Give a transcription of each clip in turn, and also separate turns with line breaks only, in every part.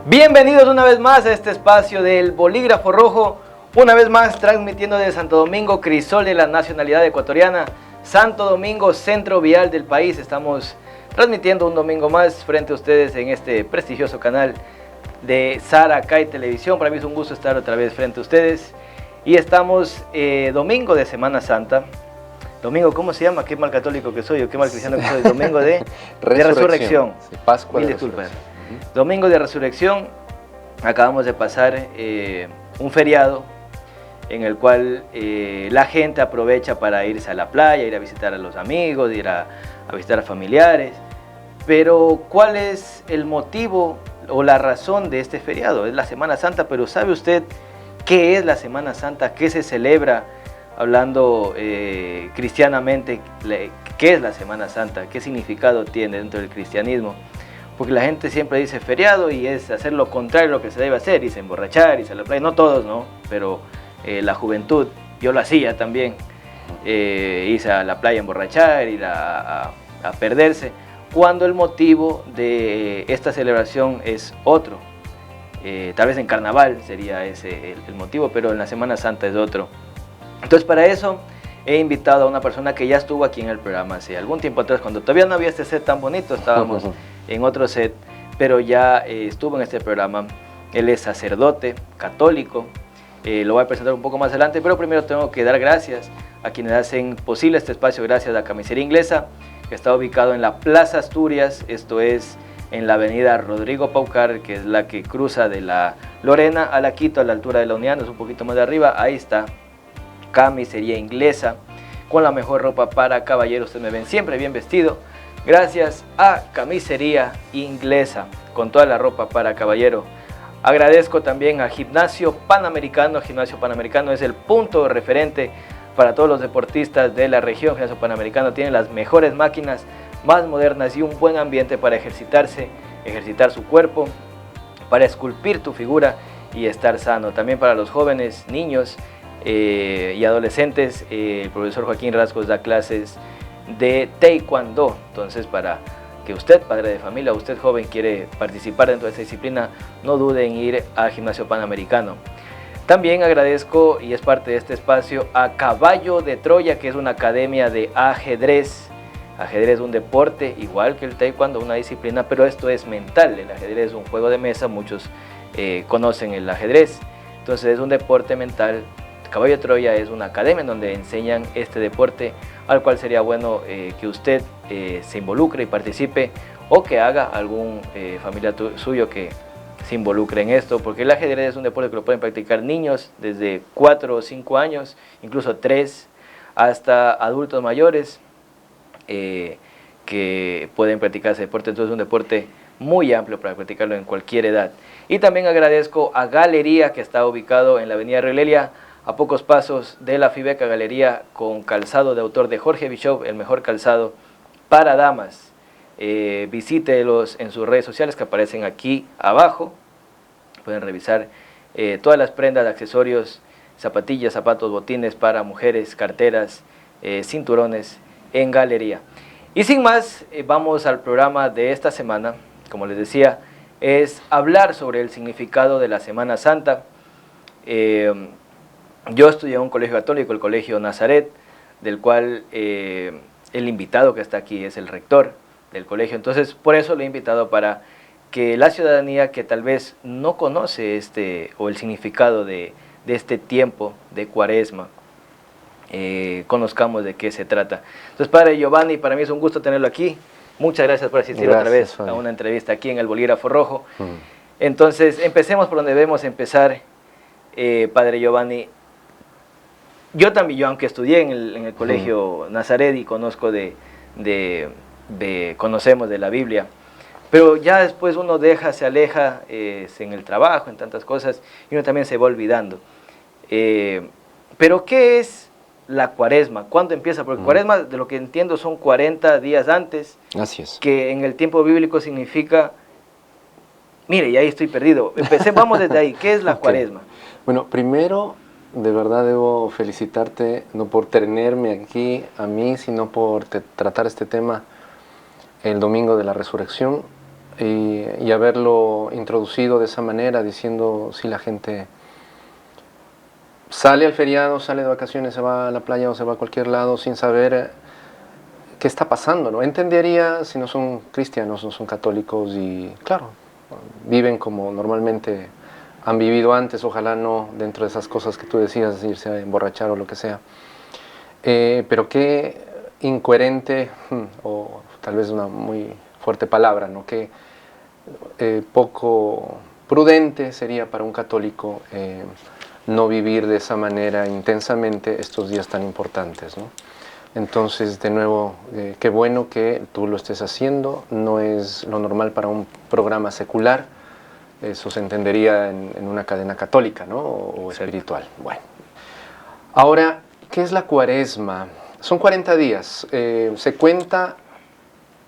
Bienvenidos una vez más a este espacio del Bolígrafo Rojo, una vez más transmitiendo desde Santo Domingo, crisol de la nacionalidad ecuatoriana, Santo Domingo, centro vial del país. Estamos transmitiendo un domingo más frente a ustedes en este prestigioso canal de Saracay Televisión. Para mí es un gusto estar otra vez frente a ustedes. Y estamos domingo de Semana Santa. Domingo, ¿cómo se llama? Qué mal católico que soy, o qué mal cristiano que soy. Domingo de Resurrección.
Sí, Pascua
Mil
de
disculpas.
Resurrección.
Domingo de Resurrección. Acabamos de pasar un feriado en el cual la gente aprovecha para irse a la playa, ir a visitar a los amigos, ir a visitar a familiares. Pero ¿cuál es el motivo o la razón de este feriado? Es la Semana Santa, pero ¿sabe usted qué es la Semana Santa? ¿Qué se celebra? Hablando cristianamente, ¿qué es la Semana Santa? ¿Qué significado tiene dentro del cristianismo? Porque la gente siempre dice feriado y es hacer lo contrario a lo que se debe hacer, irse a emborrachar, irse a la playa. No todos, ¿no? Pero la juventud, yo lo hacía también, irse a la playa a emborrachar, ir a perderse, cuando el motivo de esta celebración es otro. Tal vez en carnaval sería ese el motivo, pero en la Semana Santa es otro. Entonces, para eso he invitado a una persona que ya estuvo aquí en el programa hace algún tiempo atrás, cuando todavía no había este set tan bonito, estábamos en otro set, pero ya estuvo en este programa. Él es sacerdote católico, lo voy a presentar un poco más adelante, pero primero tengo que dar gracias a quienes hacen posible este espacio, gracias a Camisería Inglesa, que está ubicado en la Plaza Asturias, esto es en la avenida Rodrigo Paucar, que es la que cruza de la Lorena a la Quito, a la altura de la Unión, es un poquito más de arriba. Ahí está Camisería Inglesa, con la mejor ropa para caballero. Ustedes me ven siempre bien vestido, gracias a Camisería Inglesa, con toda la ropa para caballero. Agradezco también a Gimnasio Panamericano. Gimnasio Panamericano es el punto referente para todos los deportistas de la región. Gimnasio Panamericano tiene las mejores máquinas, más modernas y un buen ambiente para ejercitarse, ejercitar su cuerpo, para esculpir tu figura y estar sano. También para los jóvenes, niños y adolescentes, el profesor Joaquín Rascos da clases de taekwondo. Entonces, para que usted, padre de familia, usted joven, quiere participar dentro de esta disciplina, no dude en ir al Gimnasio Panamericano. También agradezco, y es parte de este espacio, a Caballo de Troya, que es una academia de ajedrez. Ajedrez es un deporte igual que el taekwondo, una disciplina, pero esto es mental. El ajedrez es un juego de mesa, muchos conocen el ajedrez, entonces es un deporte mental. Caballo de Troya es una academia en donde enseñan este deporte, al cual sería bueno que usted se involucre y participe, o que haga algún familiar suyo que se involucre en esto, porque el ajedrez es un deporte que lo pueden practicar niños desde 4 o 5 años, incluso 3, hasta adultos mayores que pueden practicar ese deporte. Entonces es un deporte muy amplio para practicarlo en cualquier edad. Y también agradezco a Galería, que está ubicado en la avenida Relelia, a pocos pasos de la Fibeca. Galería con calzado de autor de Jorge Bishop, el mejor calzado para damas. Visítelos en sus redes sociales que aparecen aquí abajo. Pueden revisar todas las prendas, accesorios, zapatillas, zapatos, botines para mujeres, carteras, cinturones en Galería. Y sin más, vamos al programa de esta semana. Como les decía, es hablar sobre el significado de la Semana Santa. Yo estudié en un colegio católico, el Colegio Nazaret, del cual el invitado que está aquí es el rector del colegio. Entonces, por eso lo he invitado, para que la ciudadanía que tal vez no conoce o el significado de este tiempo de Cuaresma, conozcamos de qué se trata. Entonces, Padre Giovanni, para mí es un gusto tenerlo aquí. Muchas gracias por asistir otra vez a una entrevista aquí en el Bolígrafo Rojo. Entonces, empecemos por donde debemos empezar, Padre Giovanni. Yo también, aunque estudié en el Colegio Nazaret y conozco conocemos de la Biblia, pero ya después uno se aleja en el trabajo, en tantas cosas, y uno también se va olvidando. Pero ¿qué es la Cuaresma? ¿Cuándo empieza? Porque Cuaresma, de lo que entiendo, son 40 días antes.
Así es.
Que en el tiempo bíblico significa... Mire, y ahí estoy perdido. Vamos desde ahí. ¿Qué es la Cuaresma?
Bueno, primero, de verdad debo felicitarte, no por tenerme aquí a mí, sino por tratar este tema el domingo de la resurrección. y haberlo introducido de esa manera, diciendo si la gente sale al feriado, sale de vacaciones, se va a la playa o se va a cualquier lado sin saber qué está pasando, ¿no? Entendería si no son cristianos, no son católicos y, claro, viven como normalmente han vivido antes, ojalá no dentro de esas cosas que tú decías, irse a emborrachar o lo que sea. Pero qué incoherente, o tal vez una muy fuerte palabra, ¿no? Qué poco prudente sería para un católico no vivir de esa manera intensamente estos días tan importantes, ¿no? Entonces, de nuevo, qué bueno que tú lo estés haciendo, no es lo normal para un programa secular, eso se entendería en una cadena católica, ¿no? O espiritual. Bueno, ahora, ¿qué es la Cuaresma? Son 40 días, se cuenta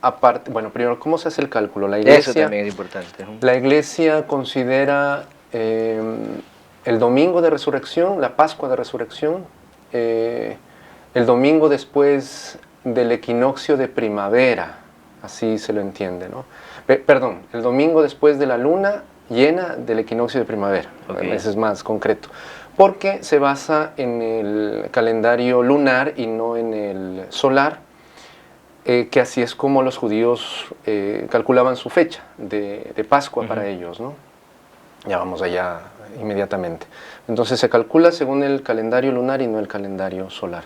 aparte, bueno, primero, ¿cómo se hace el cálculo? La iglesia,
eso también es importante.
La iglesia considera el domingo de resurrección, la Pascua de resurrección, el domingo después del equinoccio de primavera, así se lo entiende, ¿no? Perdón, el domingo después de la luna llena del equinoccio de primavera, ese es más concreto, porque se basa en el calendario lunar y no en el solar, que así es como los judíos calculaban su fecha de Pascua para ellos, ¿no? Ya vamos allá inmediatamente. Entonces se calcula según el calendario lunar y no el calendario solar.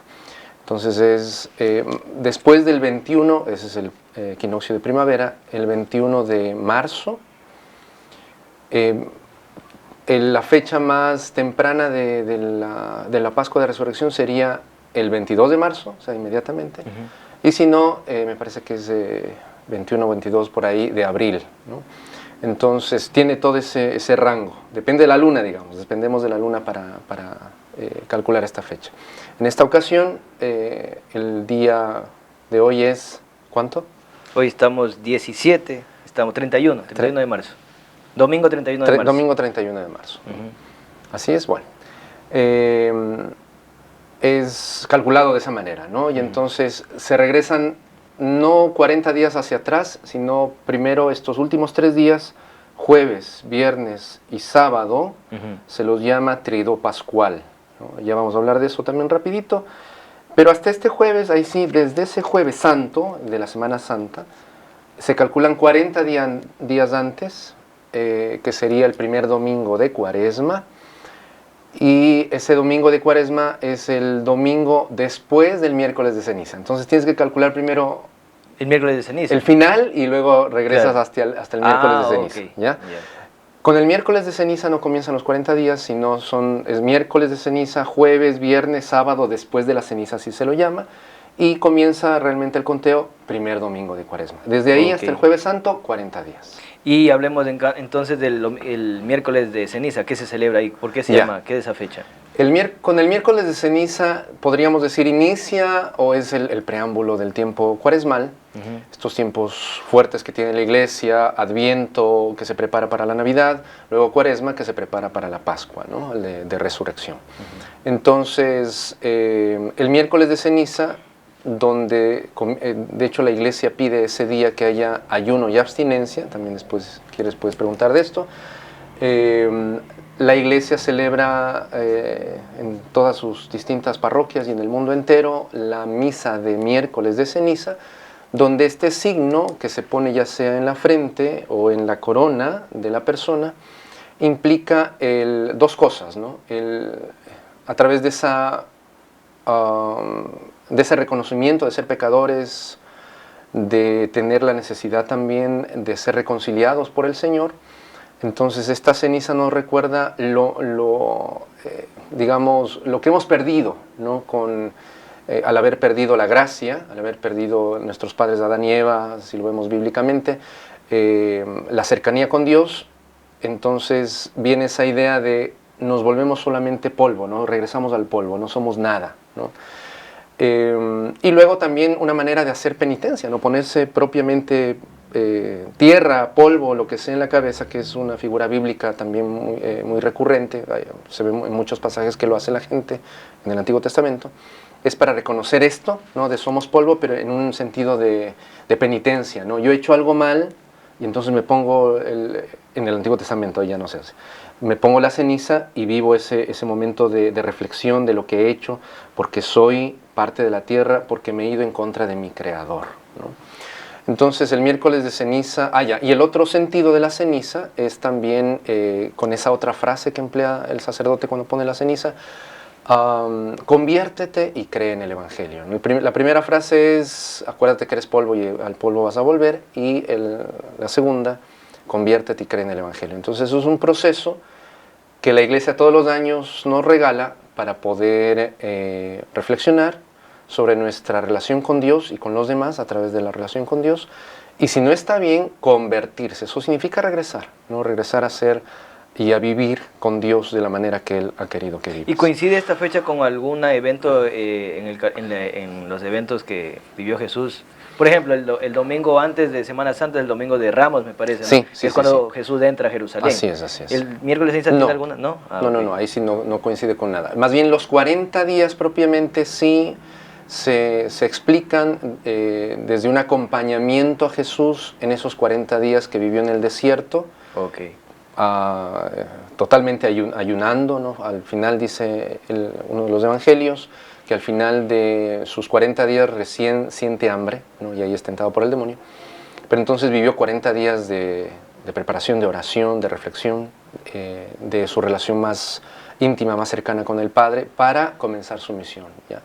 Entonces es después del 21, ese es el equinoccio de primavera, el 21 de marzo, la fecha más temprana de la Pascua de Resurrección sería el 22 de marzo, o sea, inmediatamente. Y si no, me parece que es 21 o 22 por ahí de abril, ¿no? Entonces tiene todo ese rango, depende de la luna, digamos, dependemos de la luna para calcular esta fecha. En esta ocasión, el día de hoy es, ¿cuánto?
Hoy estamos 17, estamos 31 de marzo. Domingo 31 de marzo.
Domingo 31 de marzo. Así es, bueno. Es calculado de esa manera, ¿no? Y entonces se regresan no 40 días hacia atrás, sino primero estos últimos 3 días, jueves, viernes y sábado, se los llama trido pascual, ¿no? Ya vamos a hablar de eso también rapidito, pero hasta este jueves, ahí sí, desde ese jueves santo, de la Semana Santa, se calculan 40 días antes, que sería el primer domingo de Cuaresma, y ese domingo de Cuaresma es el domingo después del miércoles de ceniza. Entonces tienes que calcular primero
el miércoles de ceniza,
el final, y luego regresas hasta el miércoles de ceniza.
Okay.
¿Ya? Con el miércoles de ceniza no comienzan los 40 días, sino es miércoles de ceniza, jueves, viernes, sábado, después de la ceniza, así se lo llama, y comienza realmente el conteo primer domingo de Cuaresma. Desde ahí hasta el jueves santo, 40 días.
Y hablemos entonces del miércoles de ceniza. ¿Qué se celebra ahí? ¿Por qué se llama? ¿Qué es esa fecha?
Con el miércoles de ceniza, podríamos decir, inicia o es el preámbulo del tiempo cuaresmal, estos tiempos fuertes que tiene la iglesia, Adviento, que se prepara para la Navidad, luego Cuaresma, que se prepara para la Pascua, ¿no? de resurrección. Entonces, el miércoles de ceniza, donde de hecho la iglesia pide ese día que haya ayuno y abstinencia, también después puedes preguntar de esto. La iglesia celebra en todas sus distintas parroquias y en el mundo entero la misa de miércoles de ceniza, donde este signo que se pone ya sea en la frente o en la corona de la persona implica dos cosas, ¿no? A través de ese reconocimiento de ser pecadores, de tener la necesidad también de ser reconciliados por el Señor. Entonces esta ceniza nos recuerda digamos, lo que hemos perdido, ¿no? Al haber perdido la gracia, al haber perdido nuestros padres Adán y Eva, si lo vemos bíblicamente, la cercanía con Dios. Entonces viene esa idea de nos volvemos solamente polvo, ¿no? Regresamos al polvo, no somos nada, ¿no? Y luego también una manera de hacer penitencia, no ponerse propiamente tierra, polvo, lo que sea en la cabeza, que es una figura bíblica también muy recurrente, se ve en muchos pasajes que lo hace la gente en el Antiguo Testamento, es para reconocer esto, ¿no? De somos polvo, pero en un sentido de penitencia, ¿no? Yo he hecho algo mal, y entonces me pongo, en el Antiguo Testamento ya no se hace, me pongo la ceniza y vivo ese momento de reflexión de lo que he hecho, porque soy parte de la tierra, porque me he ido en contra de mi Creador, ¿no? Entonces el miércoles de ceniza, y el otro sentido de la ceniza es también con esa otra frase que emplea el sacerdote cuando pone la ceniza, conviértete y cree en el Evangelio. La primera frase es, acuérdate que eres polvo y al polvo vas a volver, y la segunda, conviértete y cree en el Evangelio. Entonces eso es un proceso que la Iglesia todos los años nos regala para poder reflexionar sobre nuestra relación con Dios y con los demás a través de la relación con Dios. Y si no está bien, convertirse. Eso significa regresar, ¿no? Regresar a ser y a vivir con Dios de la manera que Él ha querido que vivas.
¿Y coincide esta fecha con algún evento en los eventos que vivió Jesús? Por ejemplo, el domingo antes de Semana Santa, el domingo de Ramos, me parece, ¿no?
Sí, sí,
es cuando Jesús entra a Jerusalén.
Así es.
¿El miércoles de ceniza tiene alguna? ¿No?
No, ahí sí no coincide con nada. Más bien los 40 días propiamente sí se explican desde un acompañamiento a Jesús en esos 40 días que vivió en el desierto.
Okay.
Totalmente ayunando, ¿no? Al final dice uno de los evangelios que al final de sus 40 días recién siente hambre, ¿no? Y ahí es tentado por el demonio. Pero entonces vivió 40 días de preparación, de oración, de reflexión, de su relación más íntima, más cercana con el Padre, para comenzar su misión, ¿ya?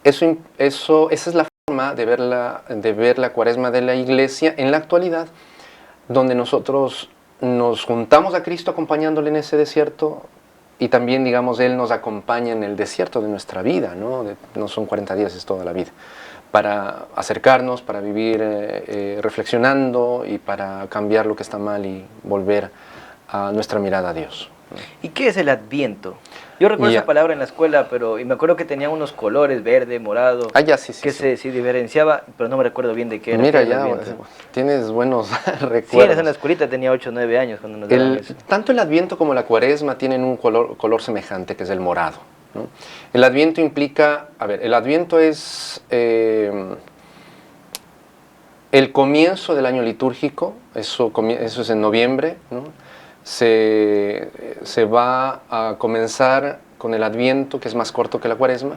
Esa es la forma de ver la Cuaresma de la Iglesia en la actualidad, donde nosotros nos juntamos a Cristo acompañándole en ese desierto, y también, digamos, Él nos acompaña en el desierto de nuestra vida, ¿no? No son 40 días, es toda la vida, para acercarnos, para vivir reflexionando y para cambiar lo que está mal y volver a nuestra mirada a Dios.
¿Y qué es el Adviento? Yo recuerdo esa palabra en la escuela, y me acuerdo que tenía unos colores, verde, morado,
sí.
Se diferenciaba, pero no me recuerdo bien de qué era.
Mira, tienes buenos recuerdos.
Sí, en la escuelita tenía 8 o 9 años cuando nos daban eso.
Tanto el Adviento como la Cuaresma tienen un color semejante, que es el morado, ¿no? El Adviento implica, el Adviento es el comienzo del año litúrgico, eso es en noviembre, ¿no? Se va a comenzar con el Adviento, que es más corto que la Cuaresma,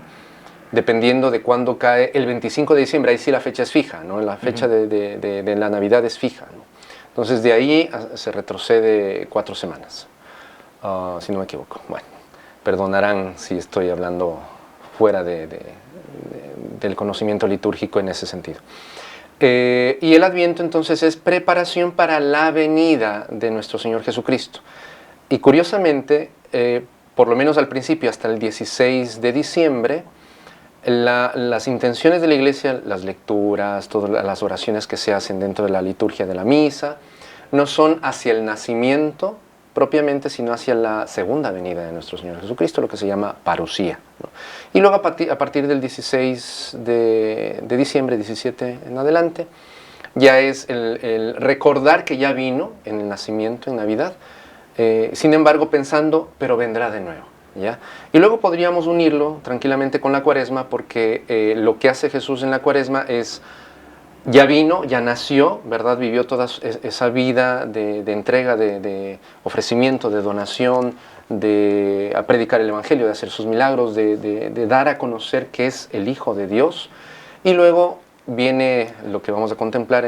dependiendo de cuándo cae el 25 de diciembre, ahí sí la fecha es fija, ¿no? La fecha de la Navidad es fija, ¿no? Entonces de ahí se retrocede 4 semanas, si no me equivoco. Bueno, perdonarán si estoy hablando fuera del conocimiento litúrgico en ese sentido. Y el Adviento entonces es preparación para la venida de nuestro Señor Jesucristo. Y curiosamente, por lo menos al principio, hasta el 16 de diciembre, las intenciones de la Iglesia, las lecturas, todas las oraciones que se hacen dentro de la liturgia de la misa, no son hacia el nacimiento propiamente, sino hacia la segunda venida de nuestro Señor Jesucristo, lo que se llama parusía, ¿no? Y luego a partir del 16 de diciembre, 17 en adelante, ya es el recordar que ya vino en el nacimiento, en Navidad, sin embargo pensando, pero vendrá de nuevo, ¿ya? Y luego podríamos unirlo tranquilamente con la Cuaresma, porque lo que hace Jesús en la Cuaresma es, ya vino, ya nació, ¿verdad? Vivió toda esa vida de entrega, de ofrecimiento, de donación, de predicar el Evangelio, de hacer sus milagros, de dar a conocer que es el Hijo de Dios. Y luego viene lo que vamos a contemplar,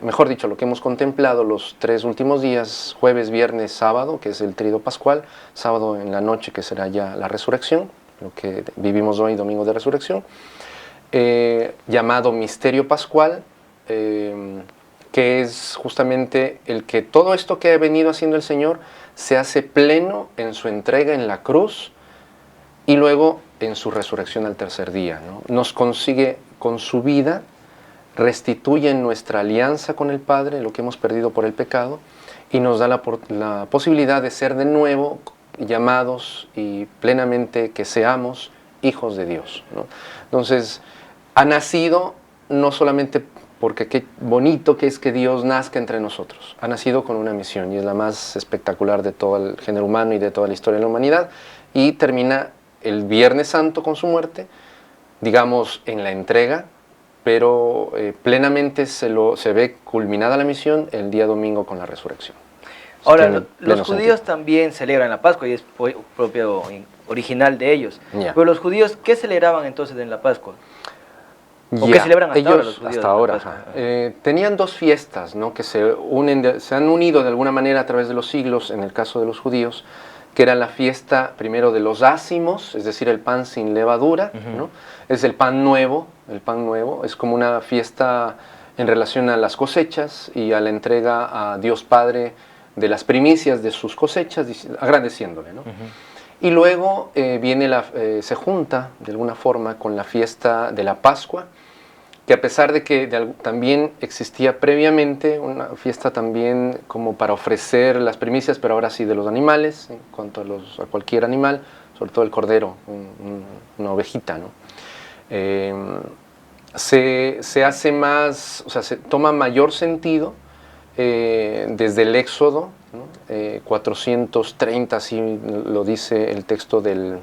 mejor dicho, lo que hemos contemplado los 3 últimos días, jueves, viernes, sábado, que es el Tríodo Pascual, sábado en la noche, que será ya la resurrección, lo que vivimos hoy, domingo de resurrección, llamado Misterio Pascual, que es justamente el que todo esto que ha venido haciendo el Señor se hace pleno en su entrega en la cruz y luego en su resurrección al tercer día, ¿no? Nos consigue con su vida, restituye nuestra alianza con el Padre, lo que hemos perdido por el pecado, y nos da la posibilidad de ser de nuevo llamados y plenamente que seamos hijos de Dios, ¿no? Entonces, ha nacido no solamente porque qué bonito que es que Dios nazca entre nosotros, ha nacido con una misión y es la más espectacular de todo el género humano y de toda la historia de la humanidad, y termina el Viernes Santo con su muerte, digamos en la entrega, pero plenamente se ve culminada la misión el día domingo con la resurrección.
Ahora, los judíos también celebran la Pascua y es propio original de ellos.
Yeah.
Pero los judíos, ¿qué celebraban entonces en la Pascua? ¿O qué celebran hasta ahora los judíos?
Hasta ahora. Tenían dos fiestas, ¿no? Que se han unido de alguna manera a través de los siglos, en el caso de los judíos, que era la fiesta primero de los ácimos, es decir, el pan sin levadura, ¿no? Es el pan nuevo, es como una fiesta en relación a las cosechas y a la entrega a Dios Padre de las primicias de sus cosechas, agradeciéndole, ¿no? Y luego se junta de alguna forma con la fiesta de la Pascua, que a pesar de que también existía previamente una fiesta también como para ofrecer las primicias, pero ahora sí de los animales, en cuanto a cualquier animal, sobre todo el cordero, una ovejita, ¿no? Se hace más, o sea, se toma mayor sentido desde el Éxodo, ¿no? 430, así lo dice el texto del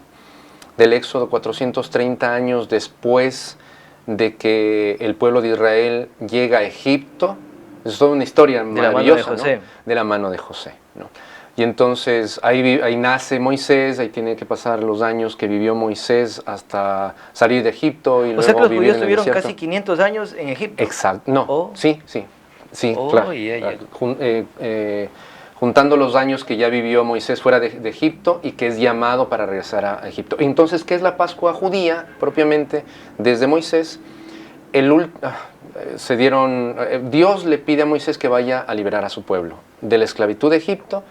Éxodo, 430 años después de que el pueblo de Israel llega a Egipto. Es toda una historia maravillosa, ¿no? De la mano de José, ¿no? Y entonces ahí nace Moisés, ahí tiene que pasar los años que vivió Moisés hasta salir de Egipto. Y
o sea que los judíos tuvieron casi 500 años en Egipto.
Exacto, no, sí, claro.
Yeah.
Juntando los años que ya vivió Moisés fuera de Egipto y que es llamado para regresar a Egipto. Entonces, ¿qué es la Pascua judía? Propiamente, desde Moisés, Dios le pide a Moisés que vaya a liberar a su pueblo de la esclavitud de Egipto,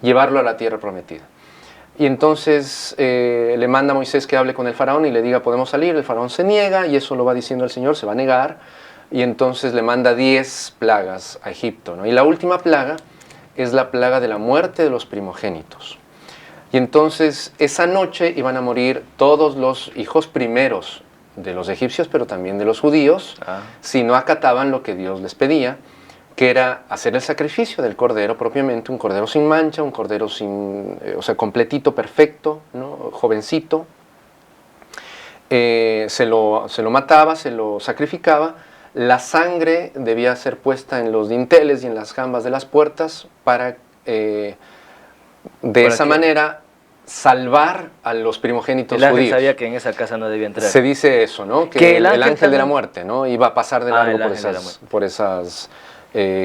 llevarlo a la tierra prometida. Y entonces le manda a Moisés que hable con el faraón y le diga, podemos salir. El faraón se niega y eso lo va diciendo el Señor, se va a negar. Y entonces le manda 10 plagas a Egipto, ¿no? Y la última plaga es la plaga de la muerte de los primogénitos. Y entonces esa noche iban a morir todos los hijos primeros de los egipcios, pero también de los judíos, si no acataban lo que Dios les pedía, que era hacer el sacrificio del cordero propiamente, un cordero sin mancha, un cordero completito, perfecto, ¿no? Jovencito. Se lo mataba, se lo sacrificaba. La sangre debía ser puesta en los dinteles y en las jambas de las puertas para esa manera salvar a los primogénitos judíos. El ángel
sabía que en esa casa no debía entrar.
Se dice eso, ¿no? Que el ángel de la muerte, ¿no? Iba a pasar de largo por esas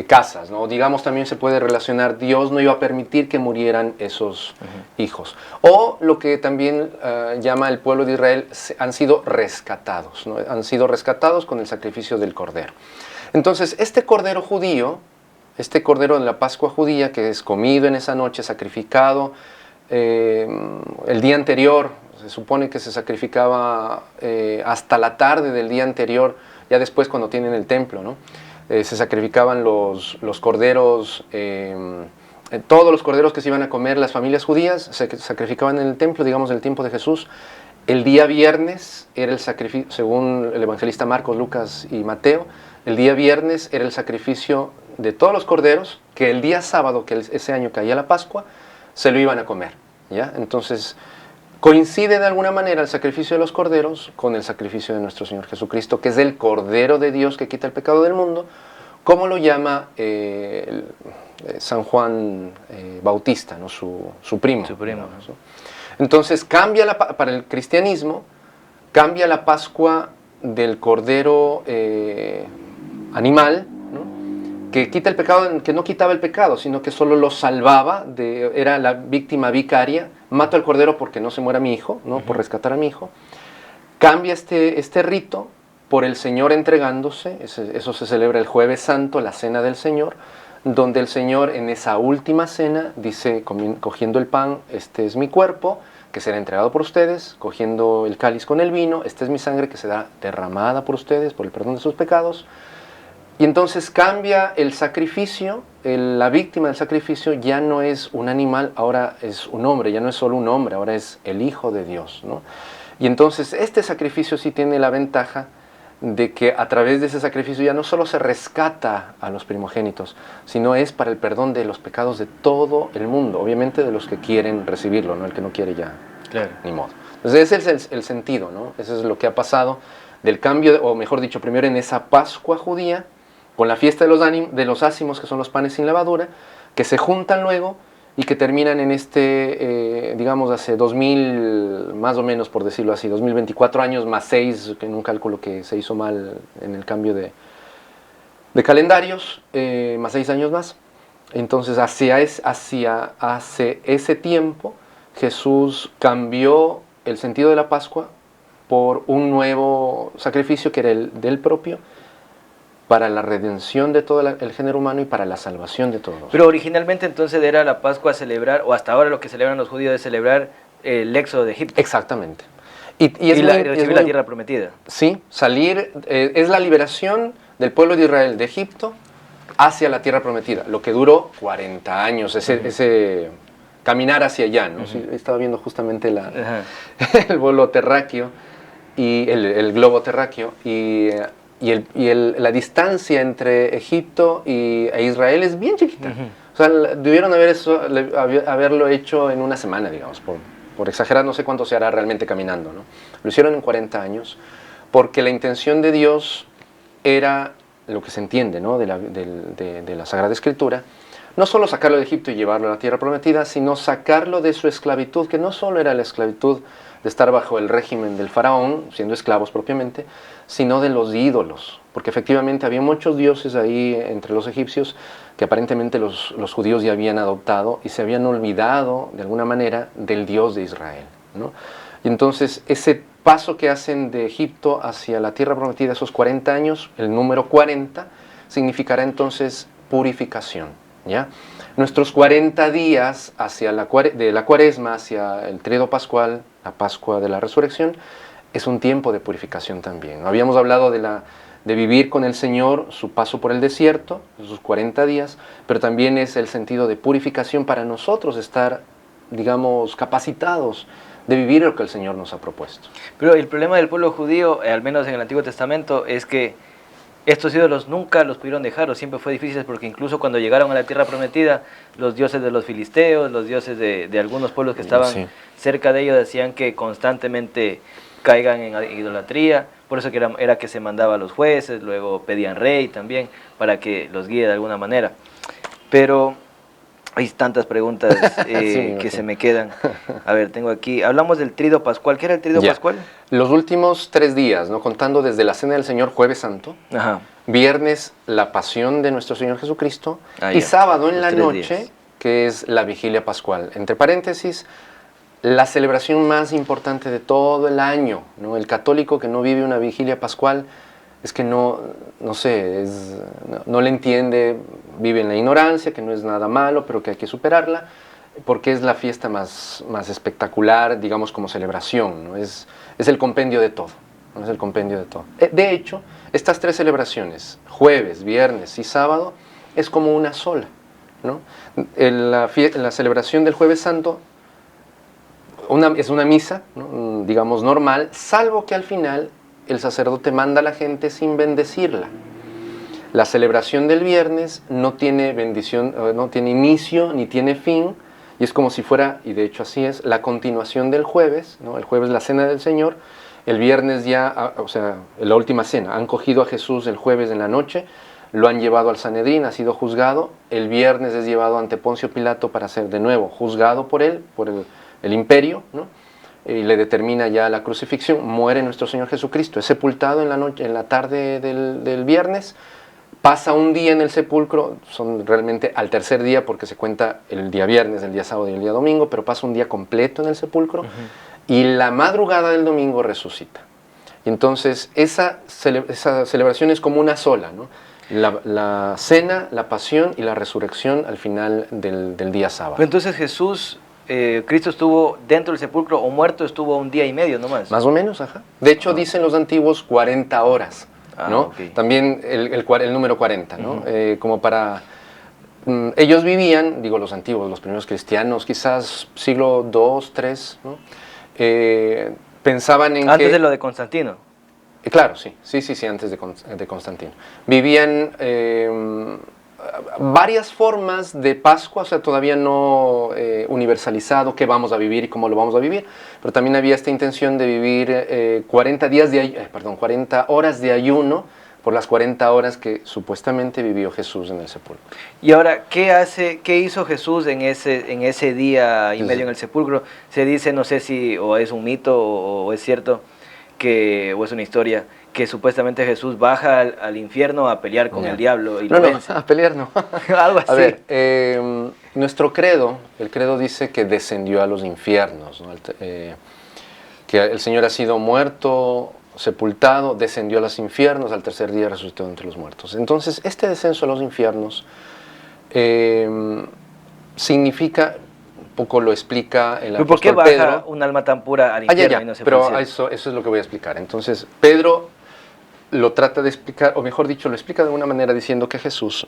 casas, ¿no? Digamos, también se puede relacionar, Dios no iba a permitir que murieran esos hijos. O lo que también llama el pueblo de Israel, han sido rescatados, ¿no? Han sido rescatados con el sacrificio del cordero. Entonces, este cordero judío, este cordero de la Pascua judía, que es comido en esa noche, sacrificado, el día anterior, se supone que se sacrificaba hasta la tarde del día anterior, ya después cuando tienen el templo, ¿no? Se sacrificaban los corderos, todos los corderos que se iban a comer las familias judías, se sacrificaban en el templo, digamos, en el tiempo de Jesús. El día viernes era el sacrificio, según el evangelista Marcos, Lucas y Mateo, el día viernes era el sacrificio de todos los corderos, que el día sábado, que ese año caía la Pascua, se lo iban a comer, ¿ya? Entonces, coincide de alguna manera el sacrificio de los corderos con el sacrificio de nuestro Señor Jesucristo, que es el Cordero de Dios que quita el pecado del mundo, como lo llama San Juan Bautista, ¿no? Su primo.
Su primo.
¿no? Entonces, para el cristianismo, cambia la Pascua del Cordero animal, ¿no? Que quita el pecado, que no quitaba el pecado, sino que solo lo salvaba, era la víctima vicaria. Mato al cordero porque no se muera mi hijo, ¿no? Por rescatar a mi hijo. Cambia este rito por el Señor entregándose. Eso se celebra el Jueves Santo, la Cena del Señor, donde el Señor en esa última cena dice, cogiendo el pan, este es mi cuerpo, que será entregado por ustedes, cogiendo el cáliz con el vino, esta es mi sangre que será derramada por ustedes por el perdón de sus pecados. Y entonces cambia el sacrificio, la víctima del sacrificio ya no es un animal, ahora es un hombre, ya no es solo un hombre, ahora es el Hijo de Dios, ¿no? Y entonces este sacrificio sí tiene la ventaja de que a través de ese sacrificio ya no solo se rescata a los primogénitos, sino es para el perdón de los pecados de todo el mundo, obviamente de los que quieren recibirlo, ¿no? El que no quiere ya,
claro,
ni modo. Entonces ese es el sentido, ¿no? Eso es lo que ha pasado del cambio, o mejor dicho, primero en esa Pascua judía, con la fiesta de los ácimos, que son los panes sin levadura, que se juntan luego y que terminan en digamos, hace 2000, más o menos por decirlo así, 2024 años más 6, en un cálculo que se hizo mal en el cambio de calendarios, más 6 años más. Entonces, hace ese tiempo, Jesús cambió el sentido de la Pascua por un nuevo sacrificio que era el del propio, para la redención de todo el género humano y para la salvación de todos.
Pero originalmente entonces era la Pascua celebrar, o hasta ahora lo que celebran los judíos es celebrar el éxodo de Egipto.
Exactamente.
Y recibir la tierra prometida.
Sí, salir, es la liberación del pueblo de Israel de Egipto hacia la tierra prometida, lo que duró 40 años, ese caminar hacia allá, ¿no? Sí, estaba viendo justamente el vuelo terráqueo, y el globo terráqueo, la distancia entre Egipto e Israel es bien chiquita. O sea, debieron haberlo hecho en una semana, digamos, por exagerar, no sé cuánto se hará realmente caminando, ¿no? Lo hicieron en 40 años, porque la intención de Dios era, lo que se entiende, ¿no?, de la Sagrada Escritura, no solo sacarlo de Egipto y llevarlo a la tierra prometida, sino sacarlo de su esclavitud, que no solo era la esclavitud de estar bajo el régimen del faraón, siendo esclavos propiamente, sino de los ídolos, porque efectivamente había muchos dioses ahí entre los egipcios que aparentemente los judíos ya habían adoptado y se habían olvidado de alguna manera del Dios de Israel, ¿no? Y entonces ese paso que hacen de Egipto hacia la tierra prometida, esos 40 años, el número 40, significará entonces purificación, ¿ya? Nuestros 40 días de la cuaresma hacia el tríodo pascual, la Pascua de la Resurrección, es un tiempo de purificación también. Habíamos hablado de vivir con el Señor, su paso por el desierto, sus 40 días, pero también es el sentido de purificación para nosotros estar, digamos, capacitados de vivir lo que el Señor nos ha propuesto.
Pero el problema del pueblo judío, al menos en el Antiguo Testamento, es que estos ídolos nunca los pudieron dejar, o siempre fue difícil, porque incluso cuando llegaron a la tierra prometida, los dioses de los filisteos, los dioses de algunos pueblos que estaban cerca de ellos, decían que constantemente caigan en idolatría. Por eso que era que se mandaba a los jueces, luego pedían rey también, para que los guíe de alguna manera. Pero hay tantas preguntas que se me quedan. A ver, tengo aquí, hablamos del tríodo pascual. ¿Qué era el tríodo pascual?
Los últimos 3 días, ¿no?, contando desde la Cena del Señor, Jueves Santo, viernes, la Pasión de nuestro Señor Jesucristo, y sábado en la noche, que es la Vigilia Pascual. Entre paréntesis, la celebración más importante de todo el año, ¿no? El católico que no vive una Vigilia Pascual es que no le entiende, vive en la ignorancia, que no es nada malo, pero que hay que superarla, porque es la fiesta más espectacular, digamos, como celebración, ¿no? Es el compendio de todo, ¿no? Es el compendio de todo. De hecho, estas 3 celebraciones, jueves, viernes y sábado, es como una sola, ¿no? La celebración del Jueves Santo es una misa, ¿no?, digamos, normal, salvo que al final el sacerdote manda a la gente sin bendecirla. La celebración del viernes no tiene bendición, no tiene inicio ni tiene fin, y es como si fuera, y de hecho así es, la continuación del jueves, ¿no? El jueves la Cena del Señor, el viernes ya, o sea, la última cena. Han cogido a Jesús el jueves en la noche, lo han llevado al Sanedrín, ha sido juzgado, el viernes es llevado ante Poncio Pilato para ser de nuevo juzgado por él, por el imperio, ¿no?, y le determina ya la crucifixión. Muere nuestro Señor Jesucristo, es sepultado en la tarde del viernes, pasa un día en el sepulcro, son realmente al tercer día porque se cuenta el día viernes, el día sábado y el día domingo, pero pasa un día completo en el sepulcro, y la madrugada del domingo resucita. Entonces esa celebración es como una sola, ¿no? La cena, la pasión y la resurrección al final del día sábado.
Pero entonces Jesús, Cristo estuvo dentro del sepulcro, o muerto estuvo 1 día y medio nomás.
Más o menos, ajá. De hecho, dicen los antiguos 40 horas, ¿no? También el número 40, ¿no? Como para... ellos vivían, digo los antiguos, los primeros cristianos, quizás siglo II, III, ¿no? Pensaban en
antes de lo de Constantino.
Claro, sí, antes de Constantino. Vivían varias formas de Pascua, o sea, todavía no universalizado qué vamos a vivir y cómo lo vamos a vivir, pero también había esta intención de vivir 40 horas de ayuno por las 40 horas que supuestamente vivió Jesús en el sepulcro.
Y ahora, ¿qué hizo Jesús en ese día y medio en el sepulcro? Se dice, no sé si o es un mito o es cierto, o es una historia, que supuestamente Jesús baja al infierno a pelear con el diablo y lo vence.
No, a pelear no.
Algo así.
A ver, nuestro credo, el credo dice que descendió a los infiernos, ¿no? Que el Señor ha sido muerto, sepultado, descendió a los infiernos, al tercer día resucitó entre los muertos. Entonces, este descenso a los infiernos significa, un poco lo explica el apóstol Pedro.
¿Por qué baja un alma tan pura al infierno y no se
pero
fue al
cielo? Eso es lo que voy a explicar. Entonces, Pedro lo trata de explicar, o mejor dicho, lo explica de alguna manera diciendo que Jesús,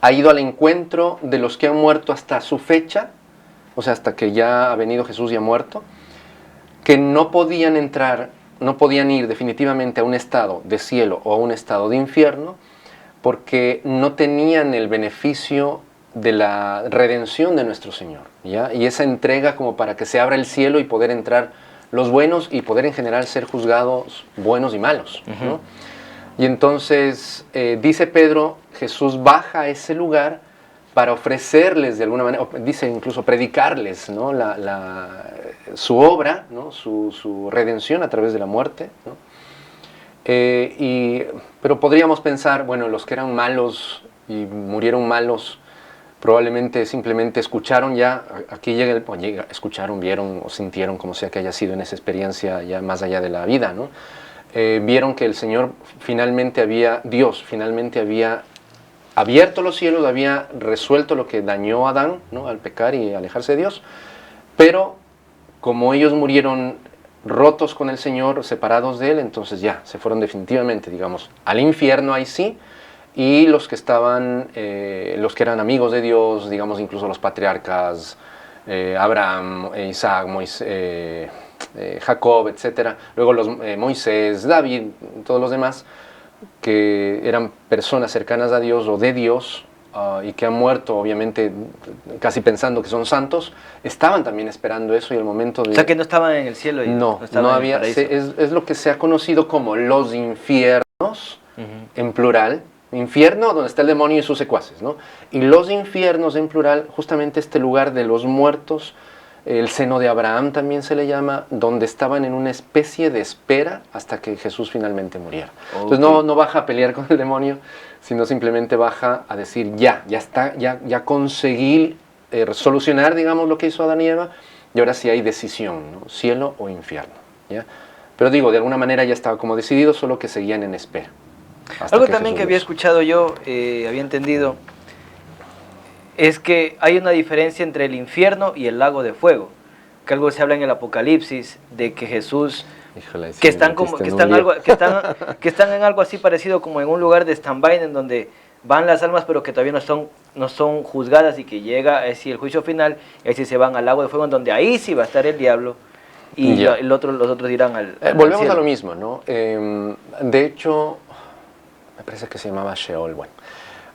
ha ido al encuentro de los que han muerto hasta su fecha, o sea, hasta que ya ha venido Jesús y ha muerto, que no podían ir definitivamente a un estado de cielo o a un estado de infierno, porque no tenían el beneficio de la redención de nuestro Señor, ¿ya? Y esa entrega como para que se abra el cielo y poder entrar los buenos y poder en general ser juzgados buenos y malos, ¿no? Y entonces, dice Pedro, Jesús baja a ese lugar para ofrecerles de alguna manera, dice incluso predicarles, ¿no? Su obra, ¿no? Su redención a través de la muerte, ¿no? Pero podríamos pensar, bueno, los que eran malos y murieron malos, probablemente simplemente escucharon ya, aquí escucharon, vieron o sintieron, como sea que haya sido en esa experiencia ya más allá de la vida, ¿no? Vieron que el Señor Dios finalmente había abierto los cielos, había resuelto lo que dañó a Adán, ¿no? Al pecar y alejarse de Dios, pero como ellos murieron rotos con el Señor, separados de Él, entonces ya se fueron definitivamente, digamos, al infierno, ahí sí. Y los que eran amigos de Dios, digamos incluso los patriarcas, Abraham, Isaac, Jacob, etc. Luego Moisés, David, todos los demás, que eran personas cercanas a Dios o de Dios, y que han muerto, obviamente, casi pensando que son santos, estaban también esperando eso y el momento de...
O sea, que no estaban en el cielo.
No había, es lo que se ha conocido como los infiernos, en plural. Infierno, donde está el demonio y sus secuaces, ¿no? Y los infiernos, en plural, justamente este lugar de los muertos, el seno de Abraham también se le llama, donde estaban en una especie de espera hasta que Jesús finalmente muriera. Okay. Entonces no baja a pelear con el demonio, sino simplemente baja a decir, ya conseguí solucionar, digamos, lo que hizo Adán y Eva, y ahora sí hay decisión, ¿no? Cielo o infierno, ¿ya? Pero digo, de alguna manera ya estaba como decidido, solo que seguían en espera.
Algo también que había escuchado yo, había entendido, es que hay una diferencia entre el infierno y el lago de fuego, que algo se habla en el Apocalipsis, de que Jesús, que están en algo así parecido como en un lugar de stand-by en donde van las almas pero que todavía no son juzgadas, y que llega el juicio final, y así se van al lago de fuego, en donde ahí sí va a estar el diablo. Y los otros irán al
volvemos
cielo.
A lo mismo, ¿no? De hecho, me parece que se llamaba Sheol. Bueno,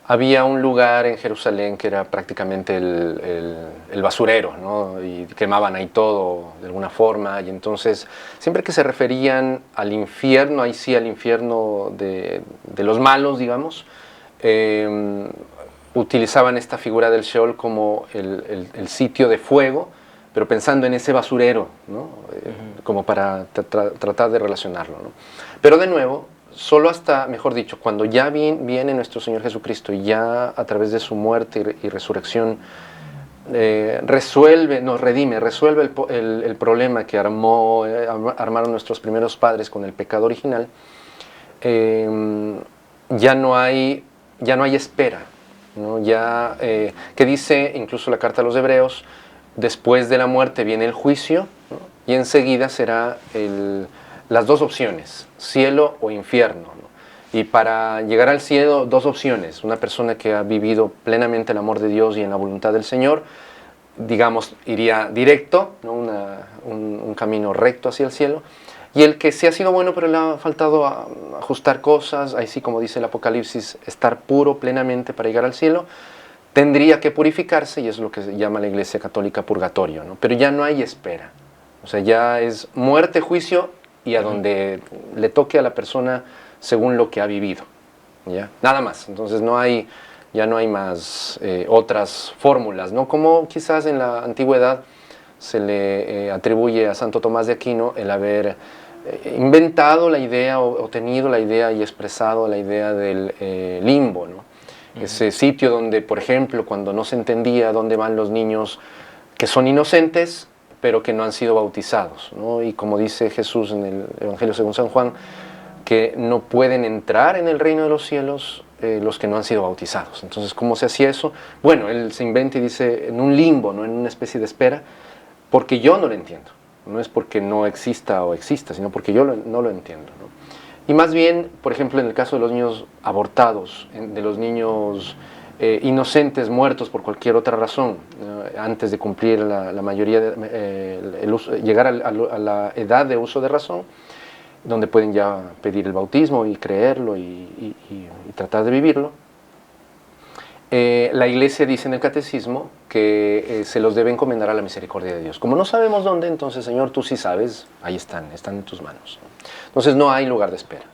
había un lugar en Jerusalén que era prácticamente el basurero, ¿no? Y quemaban ahí todo de alguna forma. Y entonces, siempre que se referían al infierno, ahí sí al infierno de los malos, digamos, utilizaban esta figura del Sheol como el sitio de fuego, pero pensando en ese basurero, ¿no? Como para tratar de relacionarlo, ¿no? Pero de nuevo, solo hasta, mejor dicho, cuando ya viene nuestro Señor Jesucristo y ya a través de su muerte y resurrección resuelve el problema que armaron nuestros primeros padres con el pecado original, ya no hay espera, ¿no? Que dice incluso la carta a los Hebreos, después de la muerte viene el juicio, ¿no? Y enseguida será las dos opciones, cielo o infierno, ¿no? Y para llegar al cielo, dos opciones: una persona que ha vivido plenamente el amor de Dios y en la voluntad del Señor, digamos, iría directo, ¿no? Un camino recto hacia el cielo, Y el que sí ha sido bueno, pero le ha faltado ajustar cosas, ahí sí, como dice el Apocalipsis, estar puro plenamente para llegar al cielo, tendría que purificarse, y es lo que se llama la Iglesia Católica purgatorio, ¿no? Pero ya no hay espera. O sea, ya es muerte, juicio, y a donde le toque a la persona según lo que ha vivido, ¿ya? Nada más. Entonces ya no hay más otras fórmulas, ¿no? Como quizás en la antigüedad se le atribuye a Santo Tomás de Aquino el haber inventado la idea o tenido la idea y expresado la idea del limbo, ¿no? Ese sitio donde, por ejemplo, cuando no se entendía dónde van los niños que son inocentes, pero que no han sido bautizados, ¿no? Y como dice Jesús en el Evangelio según San Juan, que no pueden entrar en el reino de los cielos los que no han sido bautizados. Entonces, ¿cómo se hacía eso? Bueno, él se inventa y dice en un limbo, ¿no? En una especie de espera, porque yo no lo entiendo. No es porque no exista o exista, sino porque yo no lo entiendo, ¿no? Y más bien, por ejemplo, en el caso de los niños abortados, de los niños inocentes, muertos por cualquier otra razón, antes de cumplir la mayoría, llegar a la edad de uso de razón, donde pueden ya pedir el bautismo y creerlo y tratar de vivirlo. La Iglesia dice en el Catecismo que se los debe encomendar a la misericordia de Dios. Como no sabemos dónde, entonces, Señor, tú sí sabes, ahí están en tus manos. Entonces no hay lugar de espera.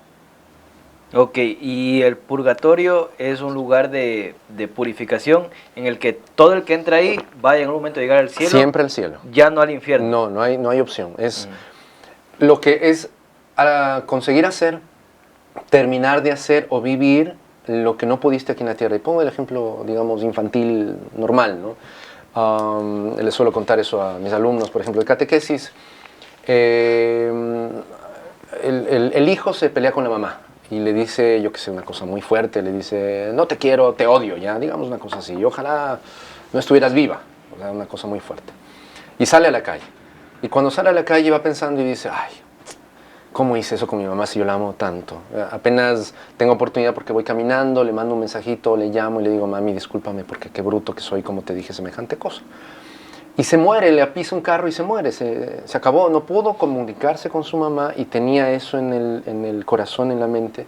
Ok, y el purgatorio es un lugar de purificación en el que todo el que entra ahí va en un momento a llegar al cielo.
Siempre al cielo.
Ya no al infierno.
No hay opción. Es lo que es a conseguir hacer, terminar de hacer o vivir lo que no pudiste aquí en la tierra. Y pongo el ejemplo, digamos, infantil normal, ¿no? Les suelo contar eso a mis alumnos, por ejemplo, de catequesis. El hijo se pelea con la mamá y le dice, yo que sé, una cosa muy fuerte, le dice, no te quiero, te odio, ya, digamos una cosa así, y ojalá no estuvieras viva, o sea, una cosa muy fuerte. Y sale a la calle. Y cuando sale a la calle va pensando y dice, ay, ¿cómo hice eso con mi mamá si yo la amo tanto? Apenas tengo oportunidad porque voy caminando, le mando un mensajito, le llamo y le digo, mami, discúlpame porque qué bruto que soy, como te dije semejante cosa. Y se muere, le apisa un carro y se muere, se acabó, no pudo comunicarse con su mamá y tenía eso en el corazón, en la mente,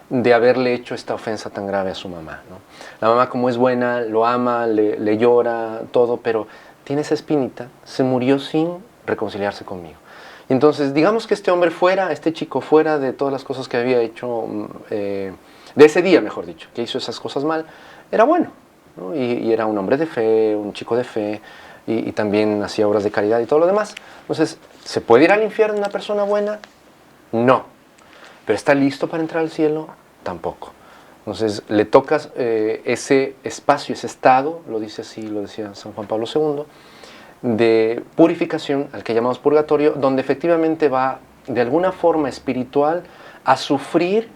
de haberle hecho esta ofensa tan grave a su mamá, ¿no? La mamá, como es buena, lo ama, le llora, todo, pero tiene esa espinita, se murió sin reconciliarse conmigo. Y entonces, digamos que este hombre fuera, este chico fuera de todas las cosas que había hecho, de ese día, mejor dicho, que hizo esas cosas mal, era bueno, ¿no? Y era un hombre de fe, un chico de fe, y también hacía obras de caridad y todo lo demás. Entonces, ¿se puede ir al infierno una persona buena? No. ¿Pero está listo para entrar al cielo? Tampoco. Entonces, le toca ese espacio, ese estado, lo dice así, lo decía San Juan Pablo II, de purificación, al que llamamos purgatorio, donde efectivamente va, de alguna forma espiritual, a sufrir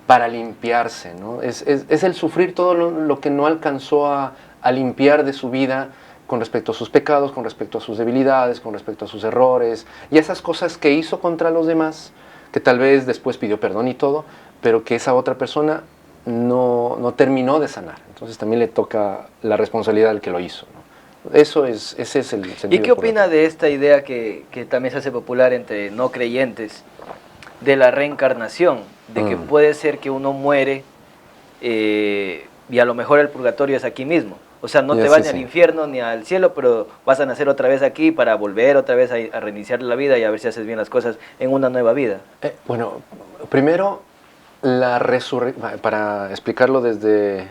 para limpiarse, ¿no? Es el sufrir todo lo que no alcanzó a limpiar de su vida, con respecto a sus pecados, con respecto a sus debilidades, con respecto a sus errores, y esas cosas que hizo contra los demás, que tal vez después pidió perdón y todo, pero que esa otra persona no terminó de sanar. Entonces también le toca la responsabilidad del que lo hizo, ¿no? Ese es el sentido.
¿Y qué opina de esta idea que también se hace popular entre no creyentes, de la reencarnación, de que puede ser que uno muere y a lo mejor el purgatorio es aquí mismo? O sea, no te vas ni al infierno ni al cielo, pero vas a nacer otra vez aquí para volver otra vez a reiniciar la vida y a ver si haces bien las cosas en una nueva vida.
Bueno, primero, la resurrección, para explicarlo desde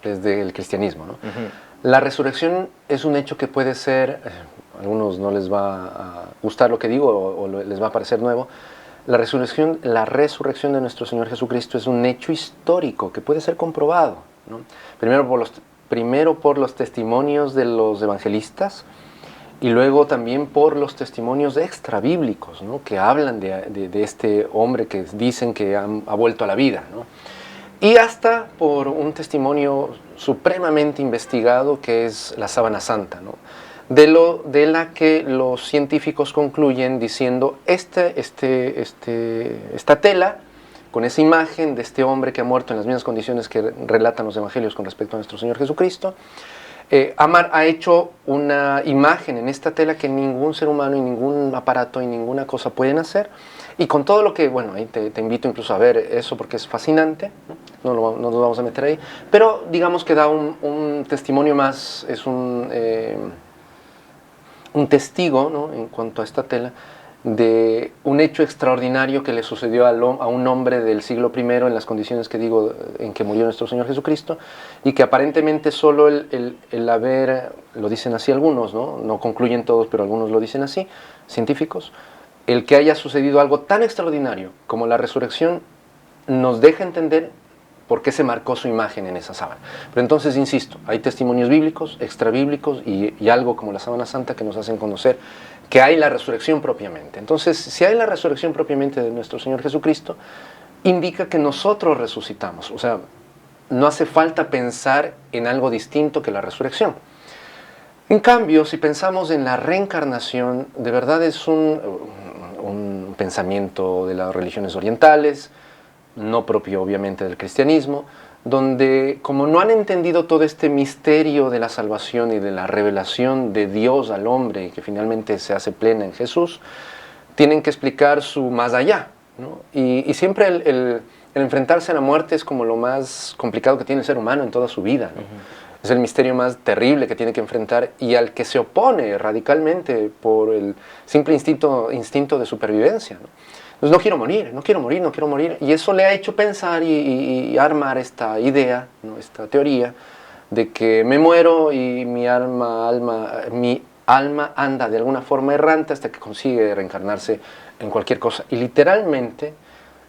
el cristianismo, ¿no? La resurrección es un hecho que puede ser, a algunos no les va a gustar lo que digo o les va a parecer nuevo. La resurrección de nuestro Señor Jesucristo es un hecho histórico que puede ser comprobado, ¿no? Primero por los testimonios de los evangelistas y luego también por los testimonios extrabíblicos, ¿no? Que hablan de este hombre que dicen que ha vuelto a la vida, ¿no? Y hasta por un testimonio supremamente investigado que es la sábana santa, ¿no? De la que los científicos concluyen diciendo esta tela con esa imagen de este hombre que ha muerto en las mismas condiciones que relatan los evangelios con respecto a nuestro Señor Jesucristo, Amar ha hecho una imagen en esta tela que ningún ser humano y ningún aparato y ninguna cosa pueden hacer. Y con todo lo que, bueno, ahí te invito incluso a ver eso porque es fascinante, no nos vamos a meter ahí, pero digamos que da un testimonio más, es un testigo, ¿no?, en cuanto a esta tela, de un hecho extraordinario que le sucedió a un hombre del siglo I en las condiciones que digo en que murió nuestro Señor Jesucristo, y que aparentemente solo el haber, lo dicen así algunos, no concluyen todos, pero algunos lo dicen así, científicos, el que haya sucedido algo tan extraordinario como la resurrección nos deja entender por qué se marcó su imagen en esa sábana. Pero entonces, insisto, hay testimonios bíblicos, extrabíblicos y algo como la sábana santa que nos hacen conocer que hay la resurrección propiamente. Entonces, si hay la resurrección propiamente de nuestro Señor Jesucristo, indica que nosotros resucitamos. O sea, no hace falta pensar en algo distinto que la resurrección. En cambio, si pensamos en la reencarnación, de verdad es un pensamiento de las religiones orientales, no propio obviamente del cristianismo, donde como no han entendido todo este misterio de la salvación y de la revelación de Dios al hombre, que finalmente se hace plena en Jesús, tienen que explicar su más allá, ¿no? Y siempre el enfrentarse a la muerte es como lo más complicado que tiene el ser humano en toda su vida, ¿no? Es el misterio más terrible que tiene que enfrentar y al que se opone radicalmente por el simple instinto de supervivencia, ¿no? Entonces, no quiero morir. Y eso le ha hecho pensar y armar esta idea, ¿no?, esta teoría de que me muero y mi alma anda de alguna forma errante hasta que consigue reencarnarse en cualquier cosa. Y literalmente,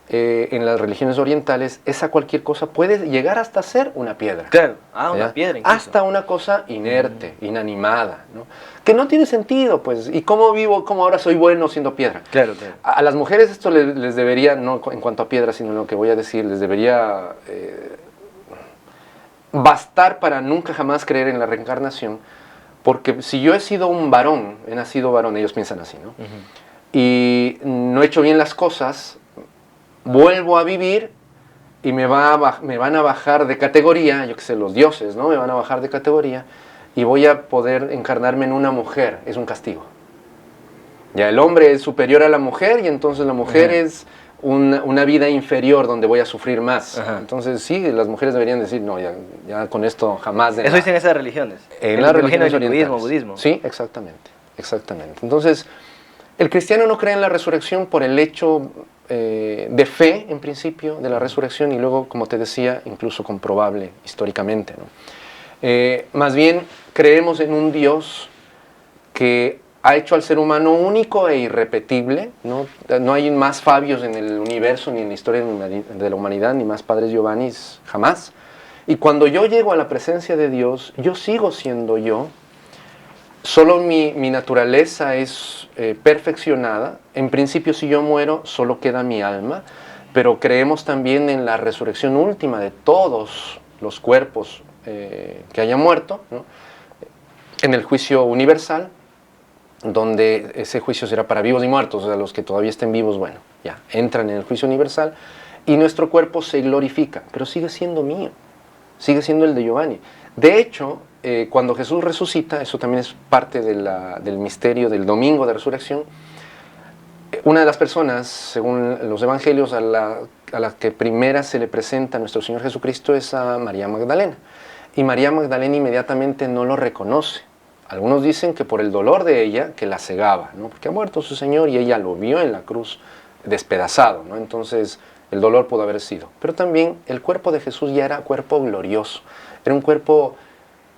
en las religiones orientales, esa cualquier cosa puede llegar hasta ser una piedra.
Claro, una piedra incluso.
Hasta una cosa inerte, inanimada, ¿no? Que no tiene sentido, pues. ¿Y cómo vivo, cómo ahora soy bueno siendo piedra?
Claro, claro.
A las mujeres esto les debería, no en cuanto a piedra, sino en lo que voy a decir, les debería bastar para nunca jamás creer en la reencarnación, porque si yo he sido un varón, he nacido varón, ellos piensan así, ¿no? Y no he hecho bien las cosas, vuelvo a vivir y me van a bajar de categoría, yo qué sé, los dioses, ¿no? Me van a bajar de categoría y voy a poder encarnarme en una mujer, es un castigo. Ya el hombre es superior a la mujer y entonces la mujer es una vida inferior donde voy a sufrir más. Entonces sí, las mujeres deberían decir, no, ya con esto jamás.
Eso dicen esas religiones.
En las religiones
orientales. Budismo.
Sí, exactamente. Entonces, el cristiano no cree en la resurrección por el hecho de fe, en principio, de la resurrección y luego, como te decía, incluso comprobable históricamente, ¿no? Más bien, creemos en un Dios que ha hecho al ser humano único e irrepetible, ¿no? No hay más Fabios en el universo, ni en la historia de la humanidad, ni más padres Giovannis, jamás. Y cuando yo llego a la presencia de Dios, yo sigo siendo yo. Solo mi naturaleza es perfeccionada. En principio, si yo muero, solo queda mi alma. Pero creemos también en la resurrección última de todos los cuerpos que hayan muerto, ¿no? En el juicio universal, donde ese juicio será para vivos y muertos, o sea, los que todavía estén vivos, bueno, ya entran en el juicio universal y nuestro cuerpo se glorifica, pero sigue siendo mío, sigue siendo el de Giovanni. De hecho, cuando Jesús resucita, eso también es parte del misterio del domingo de resurrección, una de las personas, según los evangelios, a la que primera se le presenta a nuestro Señor Jesucristo es a María Magdalena. Y María Magdalena inmediatamente no lo reconoce. Algunos dicen que por el dolor de ella, que la cegaba, ¿no? Porque ha muerto su Señor y ella lo vio en la cruz despedazado, ¿no? Entonces el dolor pudo haber sido. Pero también el cuerpo de Jesús ya era cuerpo glorioso. Era un cuerpo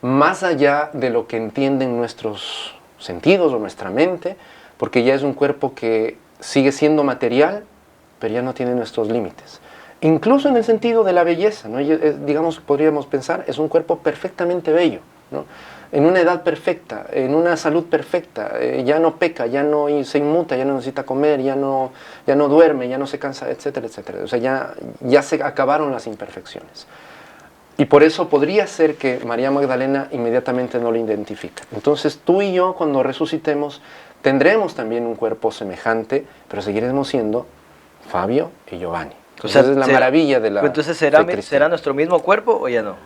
más allá de lo que entienden nuestros sentidos o nuestra mente, porque ya es un cuerpo que sigue siendo material, pero ya no tiene nuestros límites. Incluso en el sentido de la belleza, ¿no? Digamos, podríamos pensar, es un cuerpo perfectamente bello, ¿no? En una edad perfecta, en una salud perfecta, ya no peca, ya no se inmuta, ya no necesita comer, ya no duerme, ya no se cansa, etcétera, etcétera. O sea, ya se acabaron las imperfecciones. Y por eso podría ser que María Magdalena inmediatamente no lo identifica. Entonces tú y yo, cuando resucitemos, tendremos también un cuerpo semejante, pero seguiremos siendo Fabio y Giovanni. Entonces, esa es la maravilla de la
Entonces, ¿será nuestro mismo cuerpo o ya no?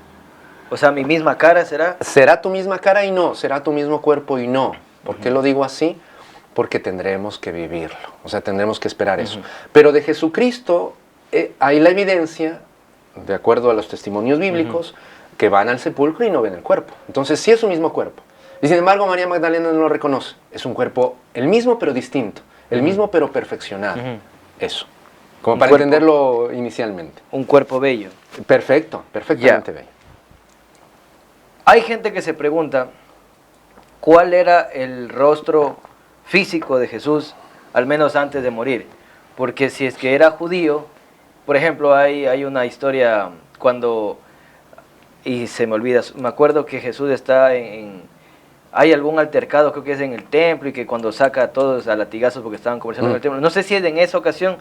O sea, mi misma cara será.
Será tu misma cara y no, será tu mismo cuerpo y no. ¿Por qué lo digo así? Porque tendremos que vivirlo, o sea, tendremos que esperar eso. Pero de Jesucristo hay la evidencia, de acuerdo a los testimonios bíblicos, que van al sepulcro y no ven el cuerpo. Entonces sí es su mismo cuerpo. Y sin embargo María Magdalena no lo reconoce. Es un cuerpo el mismo pero distinto, el mismo pero perfeccionado. Eso, como para entenderlo inicialmente.
Un cuerpo bello.
Perfecto, perfectamente bello.
Hay gente que se pregunta cuál era el rostro físico de Jesús, al menos antes de morir. Porque si es que era judío, por ejemplo, hay una historia cuando, y se me olvida, me acuerdo que Jesús está hay algún altercado, creo que es en el templo, y que cuando saca a todos a latigazos porque estaban conversando en el templo, no sé si es en esa ocasión,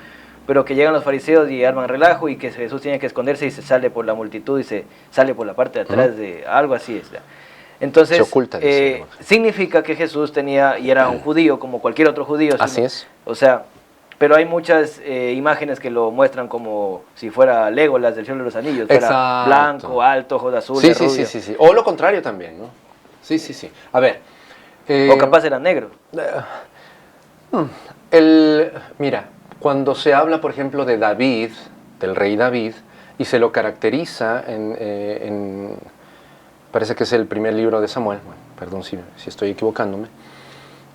pero que llegan los fariseos y arman relajo y que Jesús tiene que esconderse y se sale por la multitud y se sale por la parte de atrás de algo así. Es. Entonces,
se oculta,
significa que Jesús tenía, y era un judío como cualquier otro judío.
Así es.
O sea, pero hay muchas imágenes que lo muestran como si fuera Legolas del Señor de los Anillos, fuera blanco, alto, ojos azules, rubio.
Sí. O lo contrario también, ¿no? Sí. A ver.
O capaz era negro.
Mira, cuando se habla, por ejemplo, de David, del rey David, y se lo caracteriza parece que es el primer libro de Samuel, bueno, perdón si estoy equivocándome,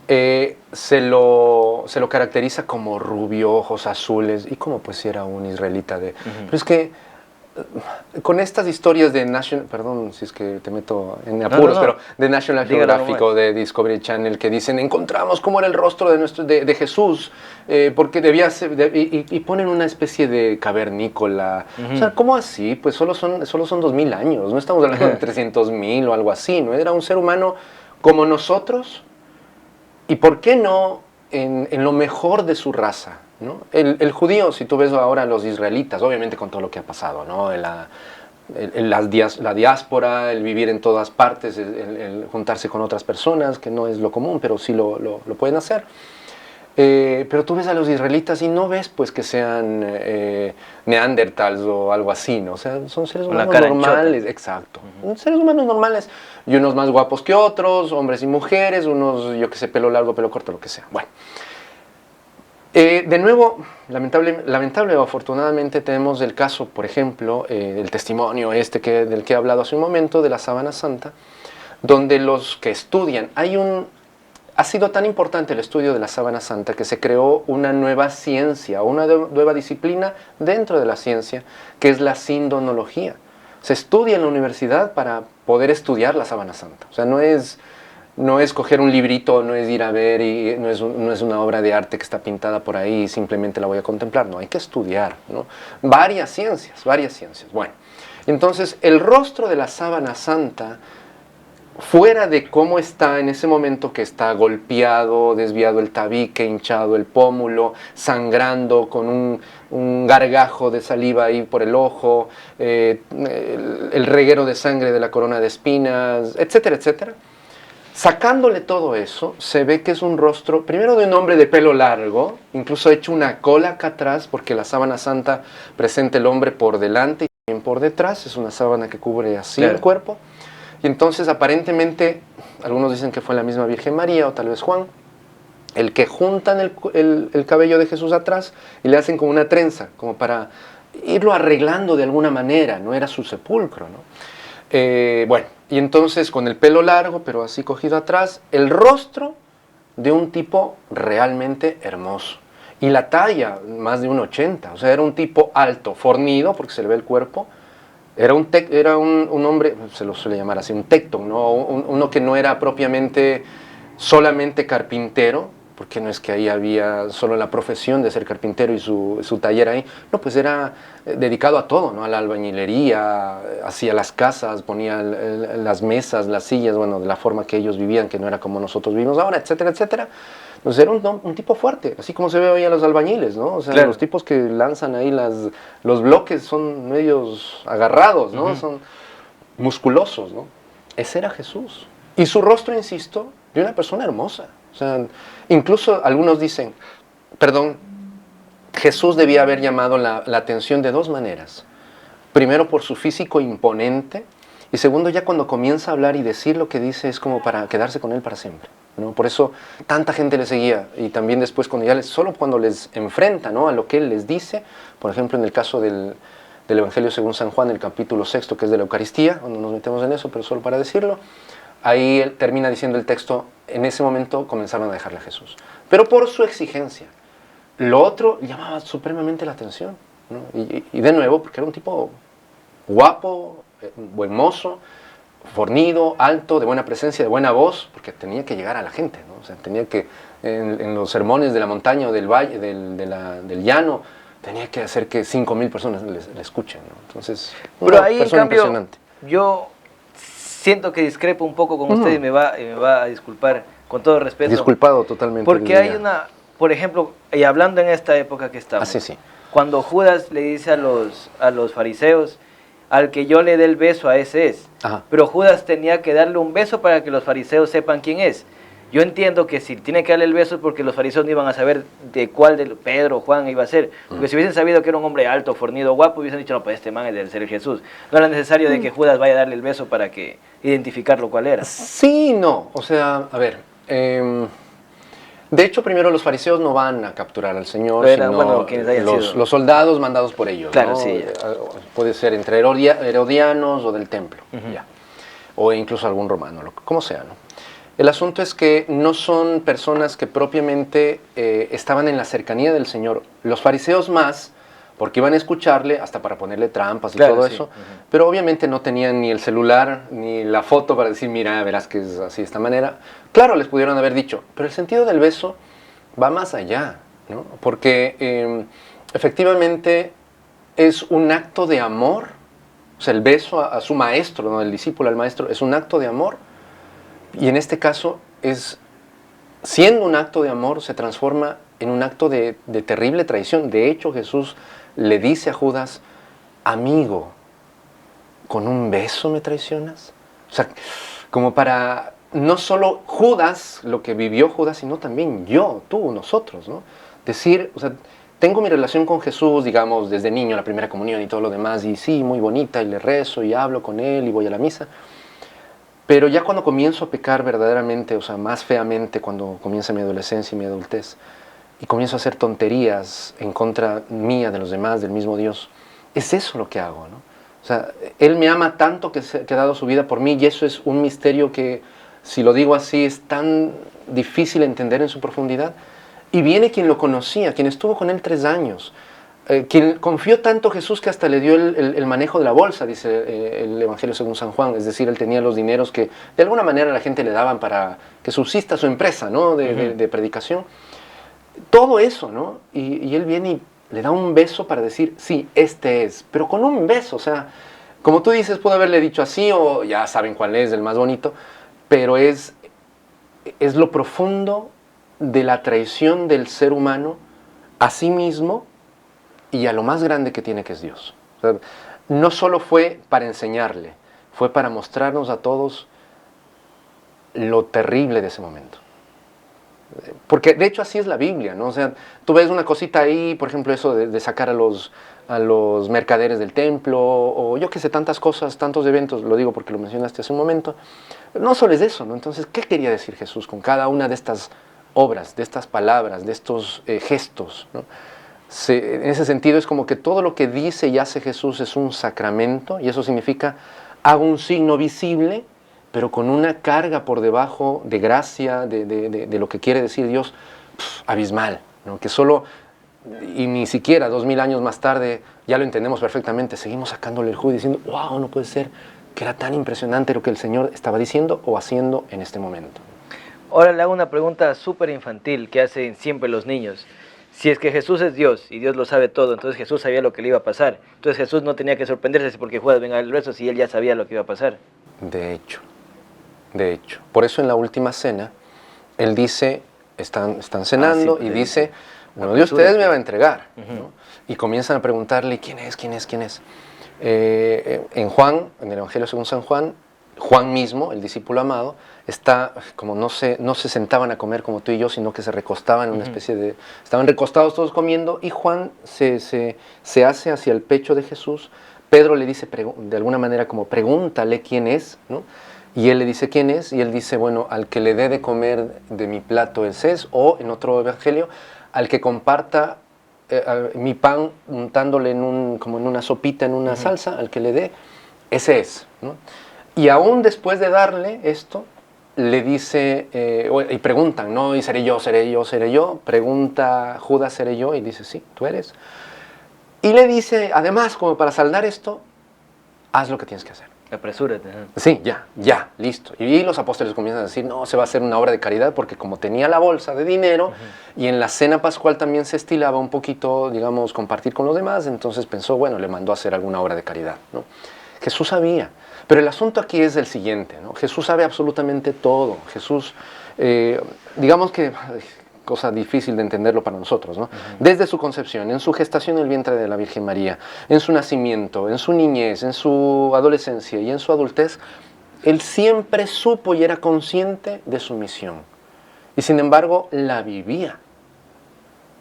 se lo caracteriza como rubio, ojos azules, y como pues si era un israelita de... Pero es que con estas historias de National... Perdón si es que te meto en apuros, pero de National Geographic o de Discovery Channel que dicen, encontramos cómo era el rostro de Jesús, porque debía ser... y ponen una especie de cavernícola. O sea, ¿cómo así? Pues solo son 2000 años, no estamos hablando de 300,000 o algo así, ¿no? Era un ser humano como nosotros, y ¿por qué no en lo mejor de su raza? ¿No? El judío, si tú ves ahora los israelitas, obviamente con todo lo que ha pasado, ¿no? La diáspora, el vivir en todas partes, el juntarse con otras personas, que no es lo común, pero sí lo pueden hacer. Pero tú ves a los israelitas y no ves pues que sean neandertals o algo así, ¿no? O sea, son seres humanos normales, exacto. Seres humanos normales, y unos más guapos que otros, hombres y mujeres, unos, yo que sé, pelo largo, pelo corto, lo que sea. Bueno. De nuevo, lamentable o afortunadamente tenemos el caso, por ejemplo, el testimonio del que he hablado hace un momento, de la Sábana Santa, donde los que estudian, ha sido tan importante el estudio de la Sábana Santa que se creó una nueva ciencia, una nueva disciplina dentro de la ciencia, que es la sindonología. Se estudia en la universidad para poder estudiar la Sábana Santa. O sea, no es coger un librito, no es ir a ver, y no es una obra de arte que está pintada por ahí y simplemente la voy a contemplar. No, hay que estudiar, ¿no? Varias ciencias. Bueno, entonces el rostro de la Sábana Santa, fuera de cómo está en ese momento, que está golpeado, desviado el tabique, hinchado el pómulo, sangrando con un gargajo de saliva ahí por el ojo, el reguero de sangre de la corona de espinas, etcétera, etcétera. Sacándole todo eso, se ve que es un rostro, primero de un hombre de pelo largo, incluso hecho una cola acá atrás, porque la Sábana Santa presenta el hombre por delante y también por detrás, es una sábana que cubre así el cuerpo. Y entonces aparentemente, algunos dicen que fue la misma Virgen María o tal vez Juan, el que juntan el cabello de Jesús atrás y le hacen como una trenza, como para irlo arreglando de alguna manera, no era su sepulcro, ¿no? Bueno, y entonces con el pelo largo, pero así cogido atrás, el rostro de un tipo realmente hermoso. Y la talla, más de 1,80, o sea, era un tipo alto, fornido, porque se le ve el cuerpo. Era un hombre, se lo suele llamar así, un tecton, ¿no? Uno que no era propiamente solamente carpintero, porque no es que ahí había solo la profesión de ser carpintero y su taller ahí, no, pues era dedicado a todo, ¿no? A la albañilería, hacía las casas, ponía las mesas, las sillas, bueno, de la forma que ellos vivían, que no era como nosotros vivimos ahora, etcétera, etcétera. Entonces era un tipo fuerte, así como se ve hoy a los albañiles, ¿no? O sea, los tipos que lanzan ahí los bloques son medios agarrados, ¿no? Son musculosos, ¿no? Ese era Jesús. Y su rostro, insisto, de una persona hermosa. O sea, incluso algunos dicen, Jesús debía haber llamado la atención de dos maneras. Primero, por su físico imponente, Y segundo, ya cuando comienza a hablar y decir lo que dice es como para quedarse con él para siempre, ¿no? Por eso tanta gente le seguía. Y también después solo cuando les enfrenta, ¿no?, a lo que él les dice, por ejemplo en el caso del Evangelio según San Juan, el capítulo 6, que es de la Eucaristía, no nos metemos en eso, pero solo para decirlo, ahí él termina diciendo el texto, en ese momento comenzaron a dejarle a Jesús. Pero por su exigencia. Lo otro llamaba supremamente la atención, ¿no? Y de nuevo, porque era un tipo guapo, buen mozo, fornido, alto, de buena presencia, de buena voz, porque tenía que llegar a la gente, ¿no? O sea, tenía que, en los sermones de la montaña o del valle, del llano, tenía que hacer que 5,000 personas le escuchen, ¿no? Entonces,
pero ahí en cambio, yo siento que discrepo un poco con usted y me va a disculpar, con todo respeto.
Disculpado totalmente.
Porque hay una, por ejemplo, y hablando en esta época que estamos,
sí.
Cuando Judas le dice a los fariseos, al que yo le dé el beso a ese es. Ajá. Pero Judas tenía que darle un beso para que los fariseos sepan quién es. Yo entiendo que si tiene que darle el beso es porque los fariseos no iban a saber de cuál de Pedro o Juan iba a ser. Porque si hubiesen sabido que era un hombre alto, fornido, guapo, hubiesen dicho, no, pues este man es del ser Jesús. No era necesario de que Judas vaya a darle el beso para que identificarlo cuál era.
Sí, no. O sea, a ver, de hecho, primero los fariseos no van a capturar al Señor, sino los soldados mandados por ellos.
Claro,
¿no?
sí.
Puede ser entre herodianos o del templo, ya. O incluso algún romano, como sea, ¿no? El asunto es que no son personas que propiamente estaban en la cercanía del Señor. Los fariseos más, porque iban a escucharle hasta para ponerle trampas y todo eso, pero obviamente no tenían ni el celular ni la foto para decir, mira, verás que es así de esta manera. Claro, les pudieron haber dicho, pero el sentido del beso va más allá, ¿no? Porque efectivamente es un acto de amor, o sea, el beso a su maestro, ¿no?, el discípulo al maestro, es un acto de amor. Y en este caso, siendo un acto de amor, se transforma en un acto de terrible traición. De hecho, Jesús le dice a Judas, amigo, ¿con un beso me traicionas? O sea, como para, no solo Judas, lo que vivió Judas, sino también yo, tú, nosotros, ¿no? Decir, o sea, tengo mi relación con Jesús, digamos, desde niño, la primera comunión y todo lo demás, y sí, muy bonita, y le rezo, y hablo con él, y voy a la misa. Pero ya cuando comienzo a pecar verdaderamente, o sea, más feamente, cuando comienza mi adolescencia y mi adultez, y comienzo a hacer tonterías en contra mía, de los demás, del mismo Dios, es eso lo que hago, ¿no? O sea, Él me ama tanto que ha dado su vida por mí, y eso es un misterio que, si lo digo así, es tan difícil entender en su profundidad. Y viene quien lo conocía, quien estuvo con Él 3 años, quien confió tanto Jesús que hasta le dio el manejo de la bolsa, dice el Evangelio según San Juan. Es decir, él tenía los dineros que de alguna manera la gente le daban para que subsista su empresa, ¿no?, de predicación. Todo eso, ¿no? Y él viene y le da un beso para decir, sí, este es. Pero con un beso, o sea, como tú dices, pudo haberle dicho así, o ya saben cuál es, el más bonito, pero es lo profundo de la traición del ser humano a sí mismo y a lo más grande que tiene, que es Dios. O sea, no solo fue para enseñarle, fue para mostrarnos a todos lo terrible de ese momento. Porque de hecho así es la Biblia, ¿no? O sea, tú ves una cosita ahí, por ejemplo, eso de sacar a los mercaderes del templo, o yo qué sé, tantas cosas, tantos eventos, lo digo porque lo mencionaste hace un momento. No solo es eso, ¿no? Entonces, ¿qué quería decir Jesús con cada una de estas obras, de estas palabras, de estos gestos, ¿no? En ese sentido es como que todo lo que dice y hace Jesús es un sacramento, y eso significa, hago un signo visible, pero con una carga por debajo de gracia, de lo que quiere decir Dios, abismal, ¿no? Que solo, y ni siquiera 2000 años más tarde, ya lo entendemos perfectamente, seguimos sacándole el jugo y diciendo, wow, no puede ser que era tan impresionante lo que el Señor estaba diciendo o haciendo en este momento.
Ahora le hago una pregunta súper infantil que hacen siempre los niños. Si es que Jesús es Dios y Dios lo sabe todo, entonces Jesús sabía lo que le iba a pasar. Entonces Jesús no tenía que sorprenderse porque Judas venga al beso si él ya sabía lo que iba a pasar.
De hecho. Por eso en la última cena, él dice, están cenando y dice, uno de ustedes me va a entregar, ¿no? Y comienzan a preguntarle, ¿quién es? En Juan, en el Evangelio según San Juan, Juan mismo, el discípulo amado, está como no se sentaban a comer como tú y yo, sino que se recostaban en una especie de... Estaban recostados todos comiendo, y Juan se hace hacia el pecho de Jesús, Pedro le dice de alguna manera como pregúntale quién es, ¿no? Y él le dice quién es, y él dice, bueno, al que le dé de comer de mi plato ese es, o en otro evangelio, al que comparta mi pan untándole como en una sopita, en una salsa, al que le dé, ese es, ¿no? Y aún después de darle esto, le dice, y preguntan, ¿no? Y seré yo, seré yo, seré yo. Pregunta Judas, seré yo, y dice, sí, tú eres. Y le dice, además, como para saldar esto, haz lo que tienes que hacer.
Apresúrate.
Sí, ya, listo. Y los apóstoles comienzan a decir, no, se va a hacer una obra de caridad, porque como tenía la bolsa de dinero, y en la cena pascual también se estilaba un poquito, digamos, compartir con los demás, entonces pensó, bueno, le mandó a hacer alguna obra de caridad, ¿no? Jesús sabía. Pero el asunto aquí es el siguiente, ¿no? Jesús sabe absolutamente todo. Jesús, digamos que, cosa difícil de entenderlo para nosotros, ¿no? Desde su concepción, en su gestación en el vientre de la Virgen María, en su nacimiento, en su niñez, en su adolescencia y en su adultez, Él siempre supo y era consciente de su misión. Y sin embargo, la vivía.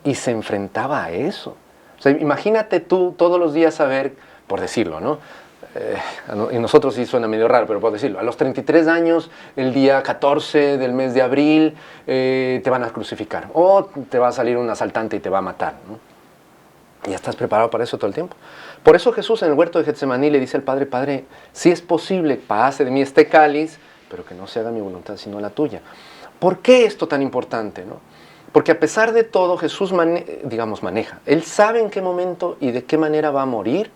Y se enfrentaba a eso. O sea, imagínate tú todos los días saber, por decirlo, ¿no? Y nosotros sí suena medio raro, pero puedo decirlo, a los 33 años, el día 14 del mes de abril, te van a crucificar, o te va a salir un asaltante y te va a matar, ¿no? Y ya estás preparado para eso todo el tiempo. Por eso Jesús en el huerto de Getsemaní le dice al Padre, Padre, si es posible, pase de mí este cáliz, pero que no se haga mi voluntad sino la tuya. ¿Por qué esto tan importante, no? Porque a pesar de todo, Jesús maneja. Él sabe en qué momento y de qué manera va a morir.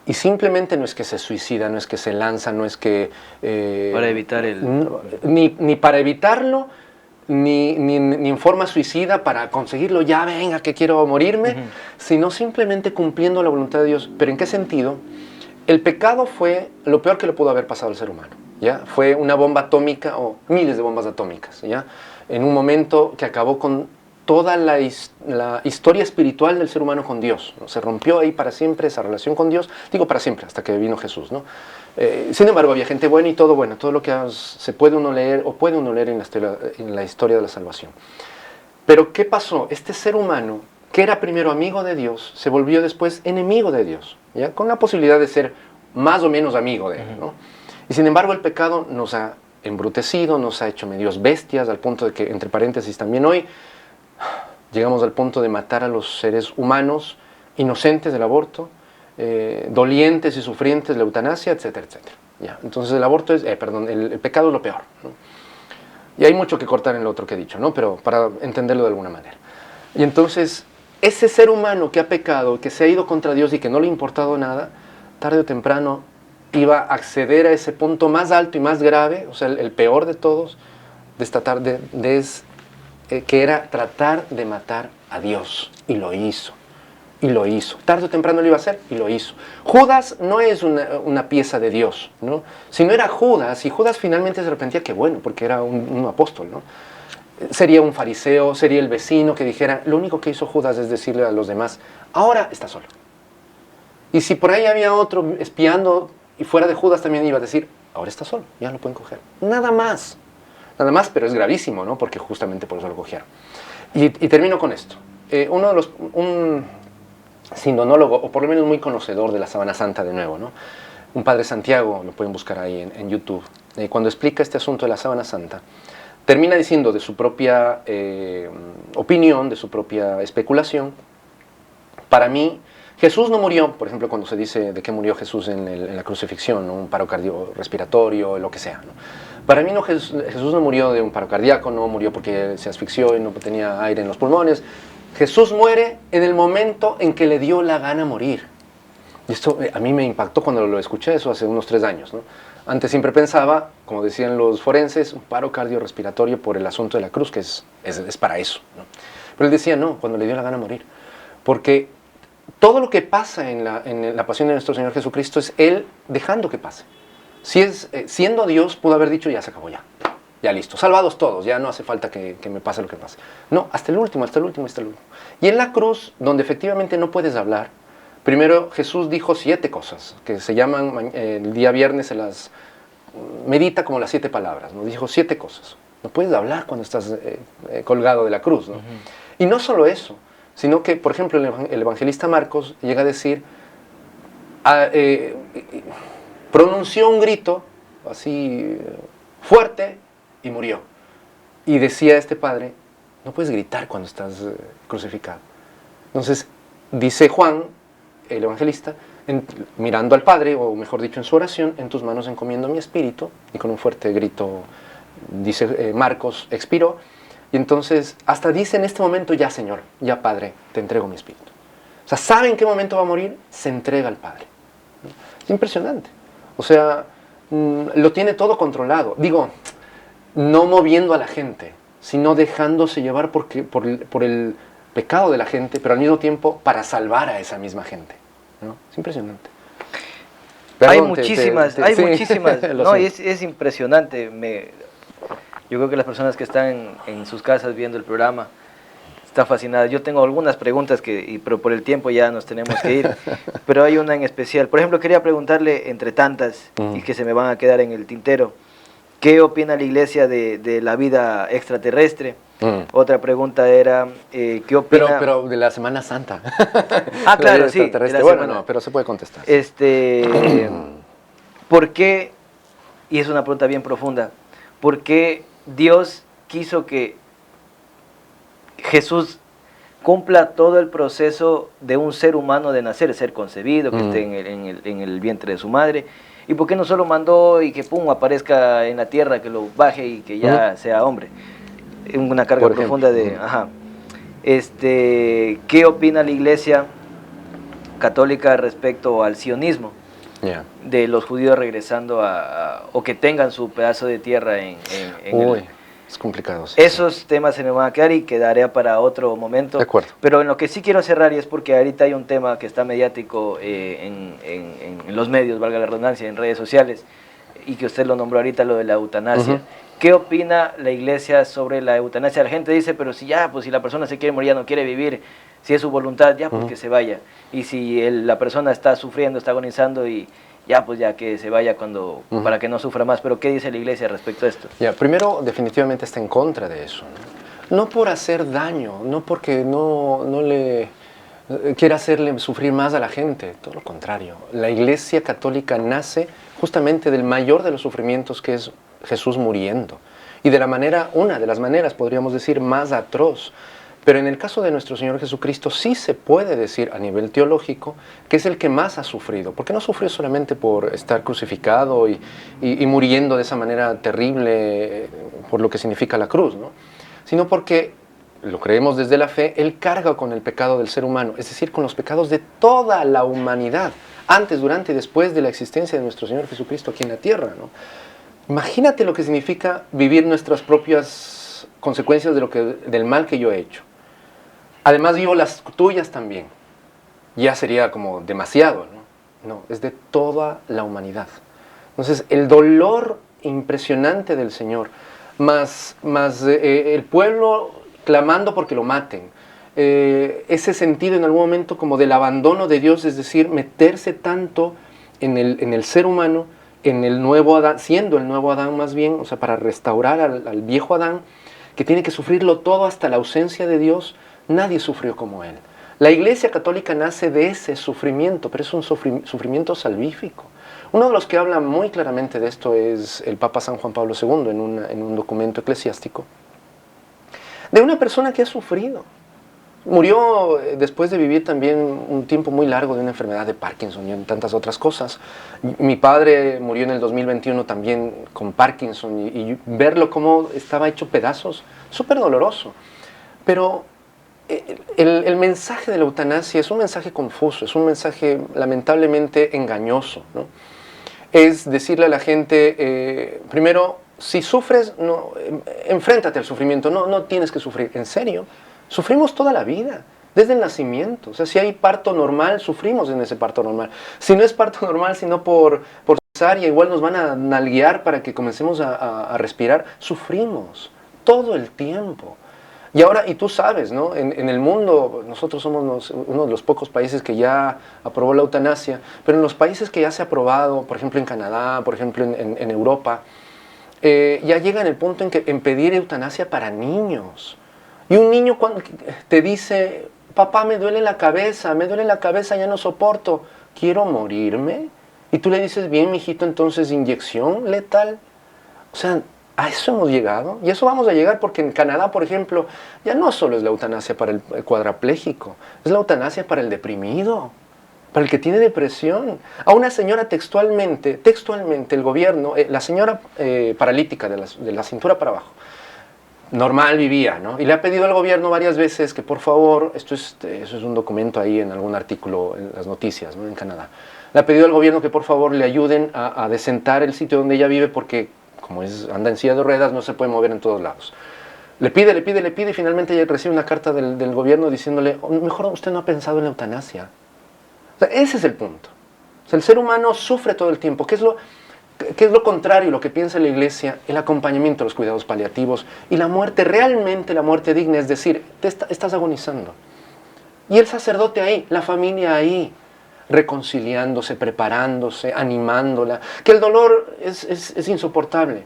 Y simplemente no es que se suicida, no es que se lanza, no es que...
para evitar
ni para evitarlo, ni en forma suicida para conseguirlo, ya venga que quiero morirme, sino simplemente cumpliendo la voluntad de Dios. ¿Pero en qué sentido? El pecado fue lo peor que le pudo haber pasado al ser humano, ¿ya? Fue una bomba atómica o miles de bombas atómicas, ¿ya? En un momento que acabó con toda la historia espiritual del ser humano con Dios, ¿no? Se rompió ahí para siempre esa relación con Dios, digo para siempre, hasta que vino Jesús, ¿no? Sin embargo, había gente buena y todo bueno, todo lo que se puede uno leer o puede uno leer en la historia de la salvación. Pero ¿qué pasó? Este ser humano, que era primero amigo de Dios, se volvió después enemigo de Dios, ¿ya? Con la posibilidad de ser más o menos amigo de Él, ¿no? Y sin embargo, el pecado nos ha embrutecido, nos ha hecho medios bestias, al punto de que, entre paréntesis, también hoy llegamos al punto de matar a los seres humanos inocentes del aborto, dolientes y sufrientes de la eutanasia, etcétera, etcétera. Ya, entonces el aborto es, el pecado es lo peor, ¿no? Y hay mucho que cortar en lo otro que he dicho, ¿no? Pero para entenderlo de alguna manera. Y entonces, ese ser humano que ha pecado, que se ha ido contra Dios y que no le ha importado nada, tarde o temprano iba a acceder a ese punto más alto y más grave, o sea, el peor de todos, que era tratar de matar a Dios. Y lo hizo. Y lo hizo. Tarde o temprano lo iba a hacer y lo hizo. Judas no es una pieza de Dios, ¿no? Si no era Judas, si Judas finalmente se arrepentía, qué bueno, porque era un apóstol, ¿no? Sería un fariseo, sería el vecino que dijera, lo único que hizo Judas es decirle a los demás, ahora está solo. Y si por ahí había otro espiando y fuera de Judas también iba a decir, ahora está solo, ya lo pueden coger. Nada más. Nada más, pero es gravísimo, ¿no? Porque justamente por eso lo cogieron. Y termino con esto. Un sindonólogo, o por lo menos muy conocedor de la Sábana Santa de nuevo, ¿no? Un padre Santiago, lo pueden buscar ahí en YouTube, cuando explica este asunto de la Sábana Santa, termina diciendo de su propia opinión, de su propia especulación, para mí, Jesús no murió, por ejemplo, cuando se dice de qué murió Jesús en la crucifixión, ¿no? Un paro cardiorrespiratorio, lo que sea, ¿no? Para mí Jesús no murió de un paro cardíaco, no murió porque se asfixió y no tenía aire en los pulmones. Jesús muere en el momento en que le dio la gana morir. Y esto a mí me impactó cuando lo escuché, eso hace unos 3 años, ¿no? Antes siempre pensaba, como decían los forenses, un paro cardiorrespiratorio por el asunto de la cruz, que es para eso, ¿no? Pero él decía, no, cuando le dio la gana morir. Porque todo lo que pasa en la pasión de nuestro Señor Jesucristo es Él dejando que pase. Si siendo Dios, pudo haber dicho, ya se acabó, ya listo, salvados todos, ya no hace falta que me pase lo que pase. No, hasta el último, hasta el último, hasta el último. Y en la cruz, donde efectivamente no puedes hablar, primero Jesús dijo 7 cosas, que se llaman, el día viernes se las medita como las 7 palabras, ¿no? Dijo 7 cosas. No puedes hablar cuando estás colgado de la cruz, ¿no? Y no solo eso, sino que, por ejemplo, el evangelista Marcos llega a decir, pronunció un grito así fuerte y murió. Y decía este padre, no puedes gritar cuando estás crucificado. Entonces, dice Juan, el evangelista, mirando al Padre, o mejor dicho en su oración, en tus manos encomiendo mi espíritu, y con un fuerte grito, dice Marcos, expiró, y entonces hasta dice en este momento, ya Señor, ya Padre, te entrego mi espíritu. O sea, sabe en qué momento va a morir, se entrega al Padre. Es impresionante. O sea, lo tiene todo controlado. Digo, no moviendo a la gente, sino dejándose llevar por el pecado de la gente, pero al mismo tiempo para salvar a esa misma gente, ¿no? Es impresionante.
Perdón, hay muchísimas,
sí,
muchísimas, no, es impresionante. Yo creo que las personas que están en sus casas viendo el programa están fascinadas. Yo tengo algunas preguntas, pero por el tiempo ya nos tenemos que ir, pero hay una en especial. Por ejemplo, quería preguntarle, entre tantas, y que se me van a quedar en el tintero, ¿qué opina la Iglesia de la vida extraterrestre? Otra pregunta era, ¿qué opina?
Pero de la Semana Santa.
Claro, sí.
Bueno, no, pero se puede contestar.
¿Por qué? Y es una pregunta bien profunda. ¿Por qué Dios quiso que Jesús cumpla todo el proceso de un ser humano de nacer, ser concebido, que esté en el vientre de su madre? ¿Y por qué no solo mandó y que pum, aparezca en la tierra, que lo baje y que ya sea hombre? Una carga profunda de... ¿Qué opina la Iglesia católica respecto al sionismo? De los judíos regresando o que tengan su pedazo de tierra en
es complicado. Sí,
esos temas se me van a quedar y quedaré para otro momento.
De acuerdo.
Pero en lo que sí quiero cerrar, y es porque ahorita hay un tema que está mediático en los medios, valga la redundancia, en redes sociales, y que usted lo nombró ahorita, lo de la eutanasia. ¿Qué opina la Iglesia sobre la eutanasia? La gente dice, pero si la persona se quiere morir, ya no quiere vivir, si es su voluntad, ya pues que se vaya. Y si la persona está sufriendo, está agonizando, y ya pues ya que se vaya para que no sufra más. Pero ¿qué dice la Iglesia respecto a esto?
Primero, definitivamente está en contra de eso, no por hacer daño, no porque no le quiera hacerle sufrir más a la gente, todo lo contrario. La Iglesia Católica nace justamente del mayor de los sufrimientos, que es Jesús muriendo, y de una de las maneras, podríamos decir, más atroz. Pero en el caso de nuestro Señor Jesucristo sí se puede decir a nivel teológico que es el que más ha sufrido, porque no sufrió solamente por estar crucificado y muriendo de esa manera terrible por lo que significa la cruz, ¿no? Sino porque, lo creemos desde la fe, Él carga con el pecado del ser humano, es decir, con los pecados de toda la humanidad, antes, durante y después de la existencia de nuestro Señor Jesucristo aquí en la tierra, ¿no? Imagínate lo que significa vivir nuestras propias consecuencias del mal que yo he hecho. Además vivo las tuyas también. Ya sería como demasiado, ¿no? No, es de toda la humanidad. Entonces, el dolor impresionante del Señor, más el pueblo clamando porque lo maten, ese sentido en algún momento como del abandono de Dios, es decir, meterse tanto en el ser humano, en el nuevo Adán, siendo el nuevo Adán más bien, o sea, para restaurar al viejo Adán, que tiene que sufrirlo todo hasta la ausencia de Dios. Nadie sufrió como Él. La Iglesia Católica nace de ese sufrimiento, pero es un sufrimiento salvífico. Uno de los que habla muy claramente de esto es el Papa San Juan Pablo II en un documento eclesiástico, de una persona que ha sufrido. Murió después de vivir también un tiempo muy largo de una enfermedad de Parkinson y en tantas otras cosas. Mi padre murió en el 2021 también con Parkinson y verlo cómo estaba hecho pedazos, súper doloroso. Pero el mensaje de la eutanasia es un mensaje confuso, es un mensaje lamentablemente engañoso, ¿no? Es decirle a la gente, primero, si sufres, enfréntate al sufrimiento, no tienes que sufrir. ¿En serio? Sufrimos toda la vida, desde el nacimiento. O sea, si hay parto normal, sufrimos en ese parto normal. Si no es parto normal, sino por cesárea, igual nos van a nalguear para que comencemos a respirar. Sufrimos todo el tiempo. Y ahora, y tú sabes, ¿no? En el mundo, nosotros somos uno de los pocos países que ya aprobó la eutanasia, pero en los países que ya se ha aprobado, por ejemplo en Canadá, por ejemplo en Europa, ya llega en el punto en pedir eutanasia para niños. Y un niño cuando te dice, papá, me duele la cabeza, ya no soporto, quiero morirme. Y tú le dices, bien, mijito, entonces inyección letal. O sea, a eso hemos llegado. Y eso vamos a llegar porque en Canadá, por ejemplo, ya no solo es la eutanasia para el cuadrapléjico, es la eutanasia para el deprimido, para el que tiene depresión. A una señora textualmente el gobierno, la señora paralítica de la cintura para abajo, normal vivía, ¿no? Y le ha pedido al gobierno varias veces que por favor, eso es un documento ahí en algún artículo en las noticias, ¿no? En Canadá. Le ha pedido al gobierno que por favor le ayuden a desentar el sitio donde ella vive porque como anda en silla de ruedas no se puede mover en todos lados. Le pide y finalmente ella recibe una carta del gobierno diciéndole, mejor usted no ha pensado en la eutanasia. O sea, ese es el punto. O sea, el ser humano sufre todo el tiempo. ¿Qué es lo contrario, lo que piensa la Iglesia? El acompañamiento, los cuidados paliativos y la muerte, realmente la muerte digna, es decir, estás agonizando. Y el sacerdote ahí, la familia ahí, reconciliándose, preparándose, animándola, que el dolor es insoportable.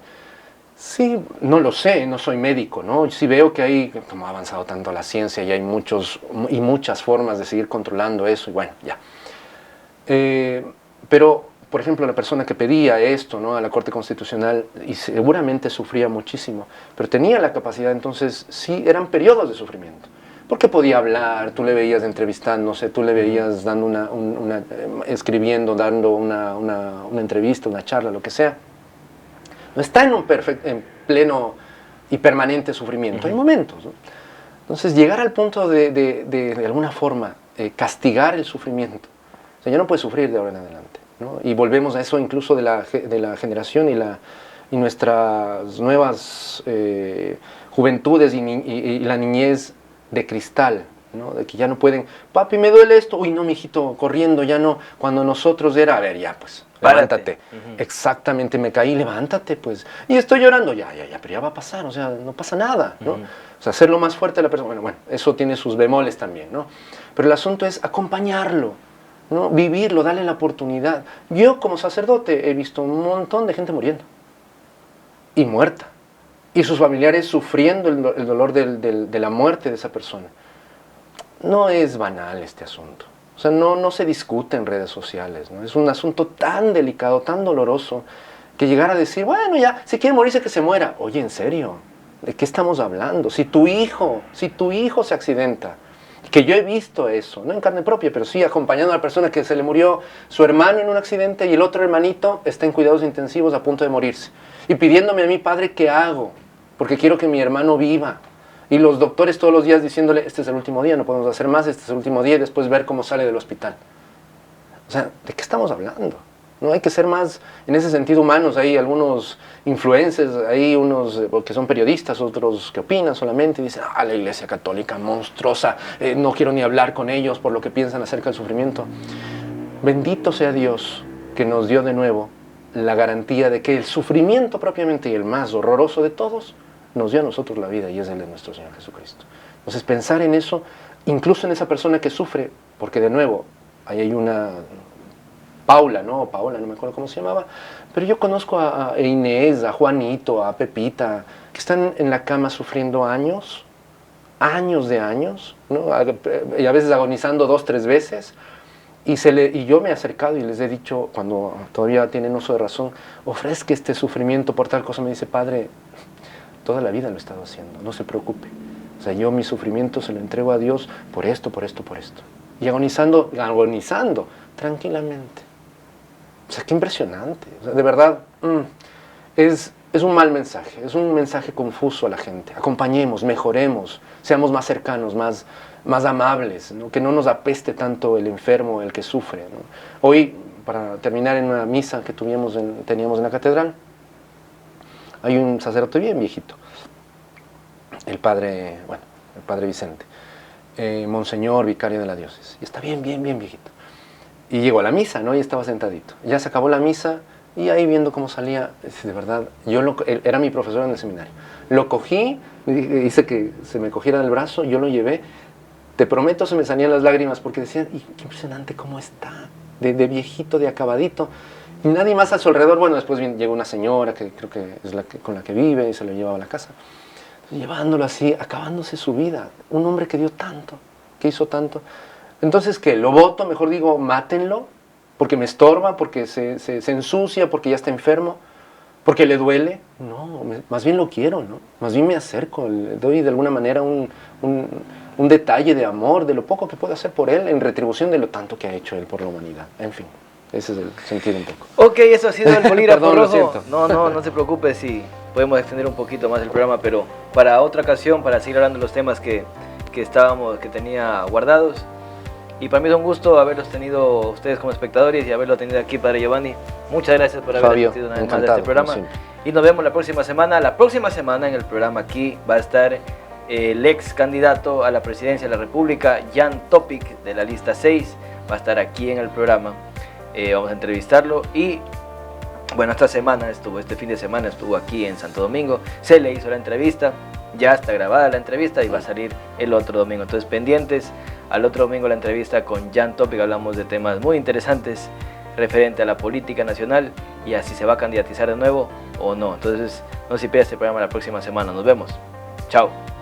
Sí, no lo sé, no soy médico, ¿no? Sí veo que hay, como ha avanzado tanto la ciencia y hay muchas formas de seguir controlando eso, y bueno, ya. Pero, por ejemplo, la persona que pedía esto, ¿no? A la Corte Constitucional, y seguramente sufría muchísimo, pero tenía la capacidad, entonces sí, eran periodos de sufrimiento. Porque podía hablar, tú le veías entrevistándose, tú le veías dando escribiendo, dando una entrevista, una charla, lo que sea. No está en pleno y permanente sufrimiento, hay momentos, ¿no? Entonces, llegar al punto de alguna forma, castigar el sufrimiento. O sea, ya no puedes sufrir de ahora en adelante, ¿no? Y volvemos a eso incluso de la generación y nuestras nuevas juventudes y la niñez de cristal, ¿no? De que ya no pueden, papi, me duele esto, uy, no, mijito, corriendo, ya no, cuando nosotros era, a ver, ya, pues, levántate. Exactamente, me caí, levántate, pues, y estoy llorando, ya, pero ya va a pasar, o sea, no pasa nada, ¿no? O sea, hacerlo más fuerte a la persona, bueno, eso tiene sus bemoles también, ¿no? Pero el asunto es acompañarlo, ¿no? Vivirlo, darle la oportunidad. Yo, como sacerdote, he visto un montón de gente muriendo y muerta, y sus familiares sufriendo el dolor de la muerte de esa persona. No es banal este asunto. O sea, no se discute en redes sociales, ¿no? Es un asunto tan delicado, tan doloroso, que llegar a decir, bueno, ya, si quiere morirse, que se muera. Oye, ¿en serio? ¿De qué estamos hablando? Si tu hijo se accidenta, que yo he visto eso, no en carne propia, pero sí acompañando a la persona que se le murió su hermano en un accidente y el otro hermanito está en cuidados intensivos a punto de morirse. Y pidiéndome a mi padre, ¿qué hago? Porque quiero que mi hermano viva. Y los doctores todos los días diciéndole, este es el último día, no podemos hacer más, este es el último día, y después ver cómo sale del hospital. O sea, ¿de qué estamos hablando? No hay que ser más, en ese sentido, humanos. Hay algunos influencers, hay unos que son periodistas, otros que opinan solamente y dicen, la Iglesia Católica monstruosa, no quiero ni hablar con ellos por lo que piensan acerca del sufrimiento. Bendito sea Dios que nos dio de nuevo la garantía de que el sufrimiento propiamente y el más horroroso de todos nos dio a nosotros la vida, y es el de nuestro Señor Jesucristo. Entonces, pensar en eso, incluso en esa persona que sufre, porque de nuevo, ahí hay una Paula, ¿no? Paola, no me acuerdo cómo se llamaba, pero yo conozco a Inés, a Juanito, a Pepita, que están en la cama sufriendo años de años, ¿no? Y a veces agonizando 2, 3 veces, y yo me he acercado y les he dicho, cuando todavía tienen uso de razón, ofrezca este sufrimiento por tal cosa. Me dice, padre, toda la vida lo he estado haciendo, no se preocupe. O sea, yo mi sufrimiento se lo entrego a Dios por esto, por esto, por esto. Y agonizando tranquilamente. O sea, qué impresionante. O sea, de verdad, es un mal mensaje, es un mensaje confuso a la gente. Acompañemos, mejoremos, seamos más cercanos, más amables, ¿no? Que no nos apeste tanto el enfermo, el que sufre, ¿no? Hoy, para terminar, en una misa que teníamos en la catedral, hay un sacerdote bien viejito, el padre Vicente, monseñor vicario de la diócesis, y está bien viejito. Y llegó a la misa, ¿no? Y estaba sentadito. Ya se acabó la misa, y ahí viendo cómo salía, de verdad, él era mi profesor en el seminario. Lo cogí, hice que se me cogiera del brazo, yo lo llevé. Te prometo, se me salían las lágrimas, porque decían, y qué impresionante cómo está, de viejito, de acabadito. Y nadie más a su alrededor. Bueno, después llegó una señora, que creo que es con la que vive, y se lo llevaba a la casa. Llevándolo así, acabándose su vida. Un hombre que dio tanto, que hizo tanto. Entonces, ¿qué? ¿Lo voto? Mejor digo, mátenlo. porque me estorba, porque se ensucia, porque ya está enfermo, porque le duele. No, más bien lo quiero, ¿no? Más bien me acerco, le doy de alguna manera un detalle de amor, de lo poco que puedo hacer por él en retribución de lo tanto que ha hecho él por la humanidad. En fin, ese es el sentido un poco.
Ok, eso ha sido el bolígrafo
Perdón, lo
rojo.
siento.
No se preocupe si podemos extender un poquito más el programa, pero para otra ocasión, para seguir hablando de los temas que tenía guardados. Y para mí es un gusto haberlos tenido ustedes como espectadores y haberlo tenido aquí, Padre Giovanni. Muchas gracias por haber
Fabio,
asistido una vez más a
encantado,
este programa.
como
Y nos vemos la próxima semana. La próxima semana en el programa aquí va a estar el ex candidato a la presidencia de la República, Jan Topic, de la lista 6. Va a estar aquí en el programa. Vamos a entrevistarlo y... Bueno, este fin de semana estuvo aquí en Santo Domingo, se le hizo la entrevista, ya está grabada la entrevista y va a salir el otro domingo. Entonces pendientes al otro domingo la entrevista con Jan Topic, hablamos de temas muy interesantes referente a la política nacional y a si se va a candidatizar de nuevo o no. Entonces no se pierda este programa la próxima semana, nos vemos, chao.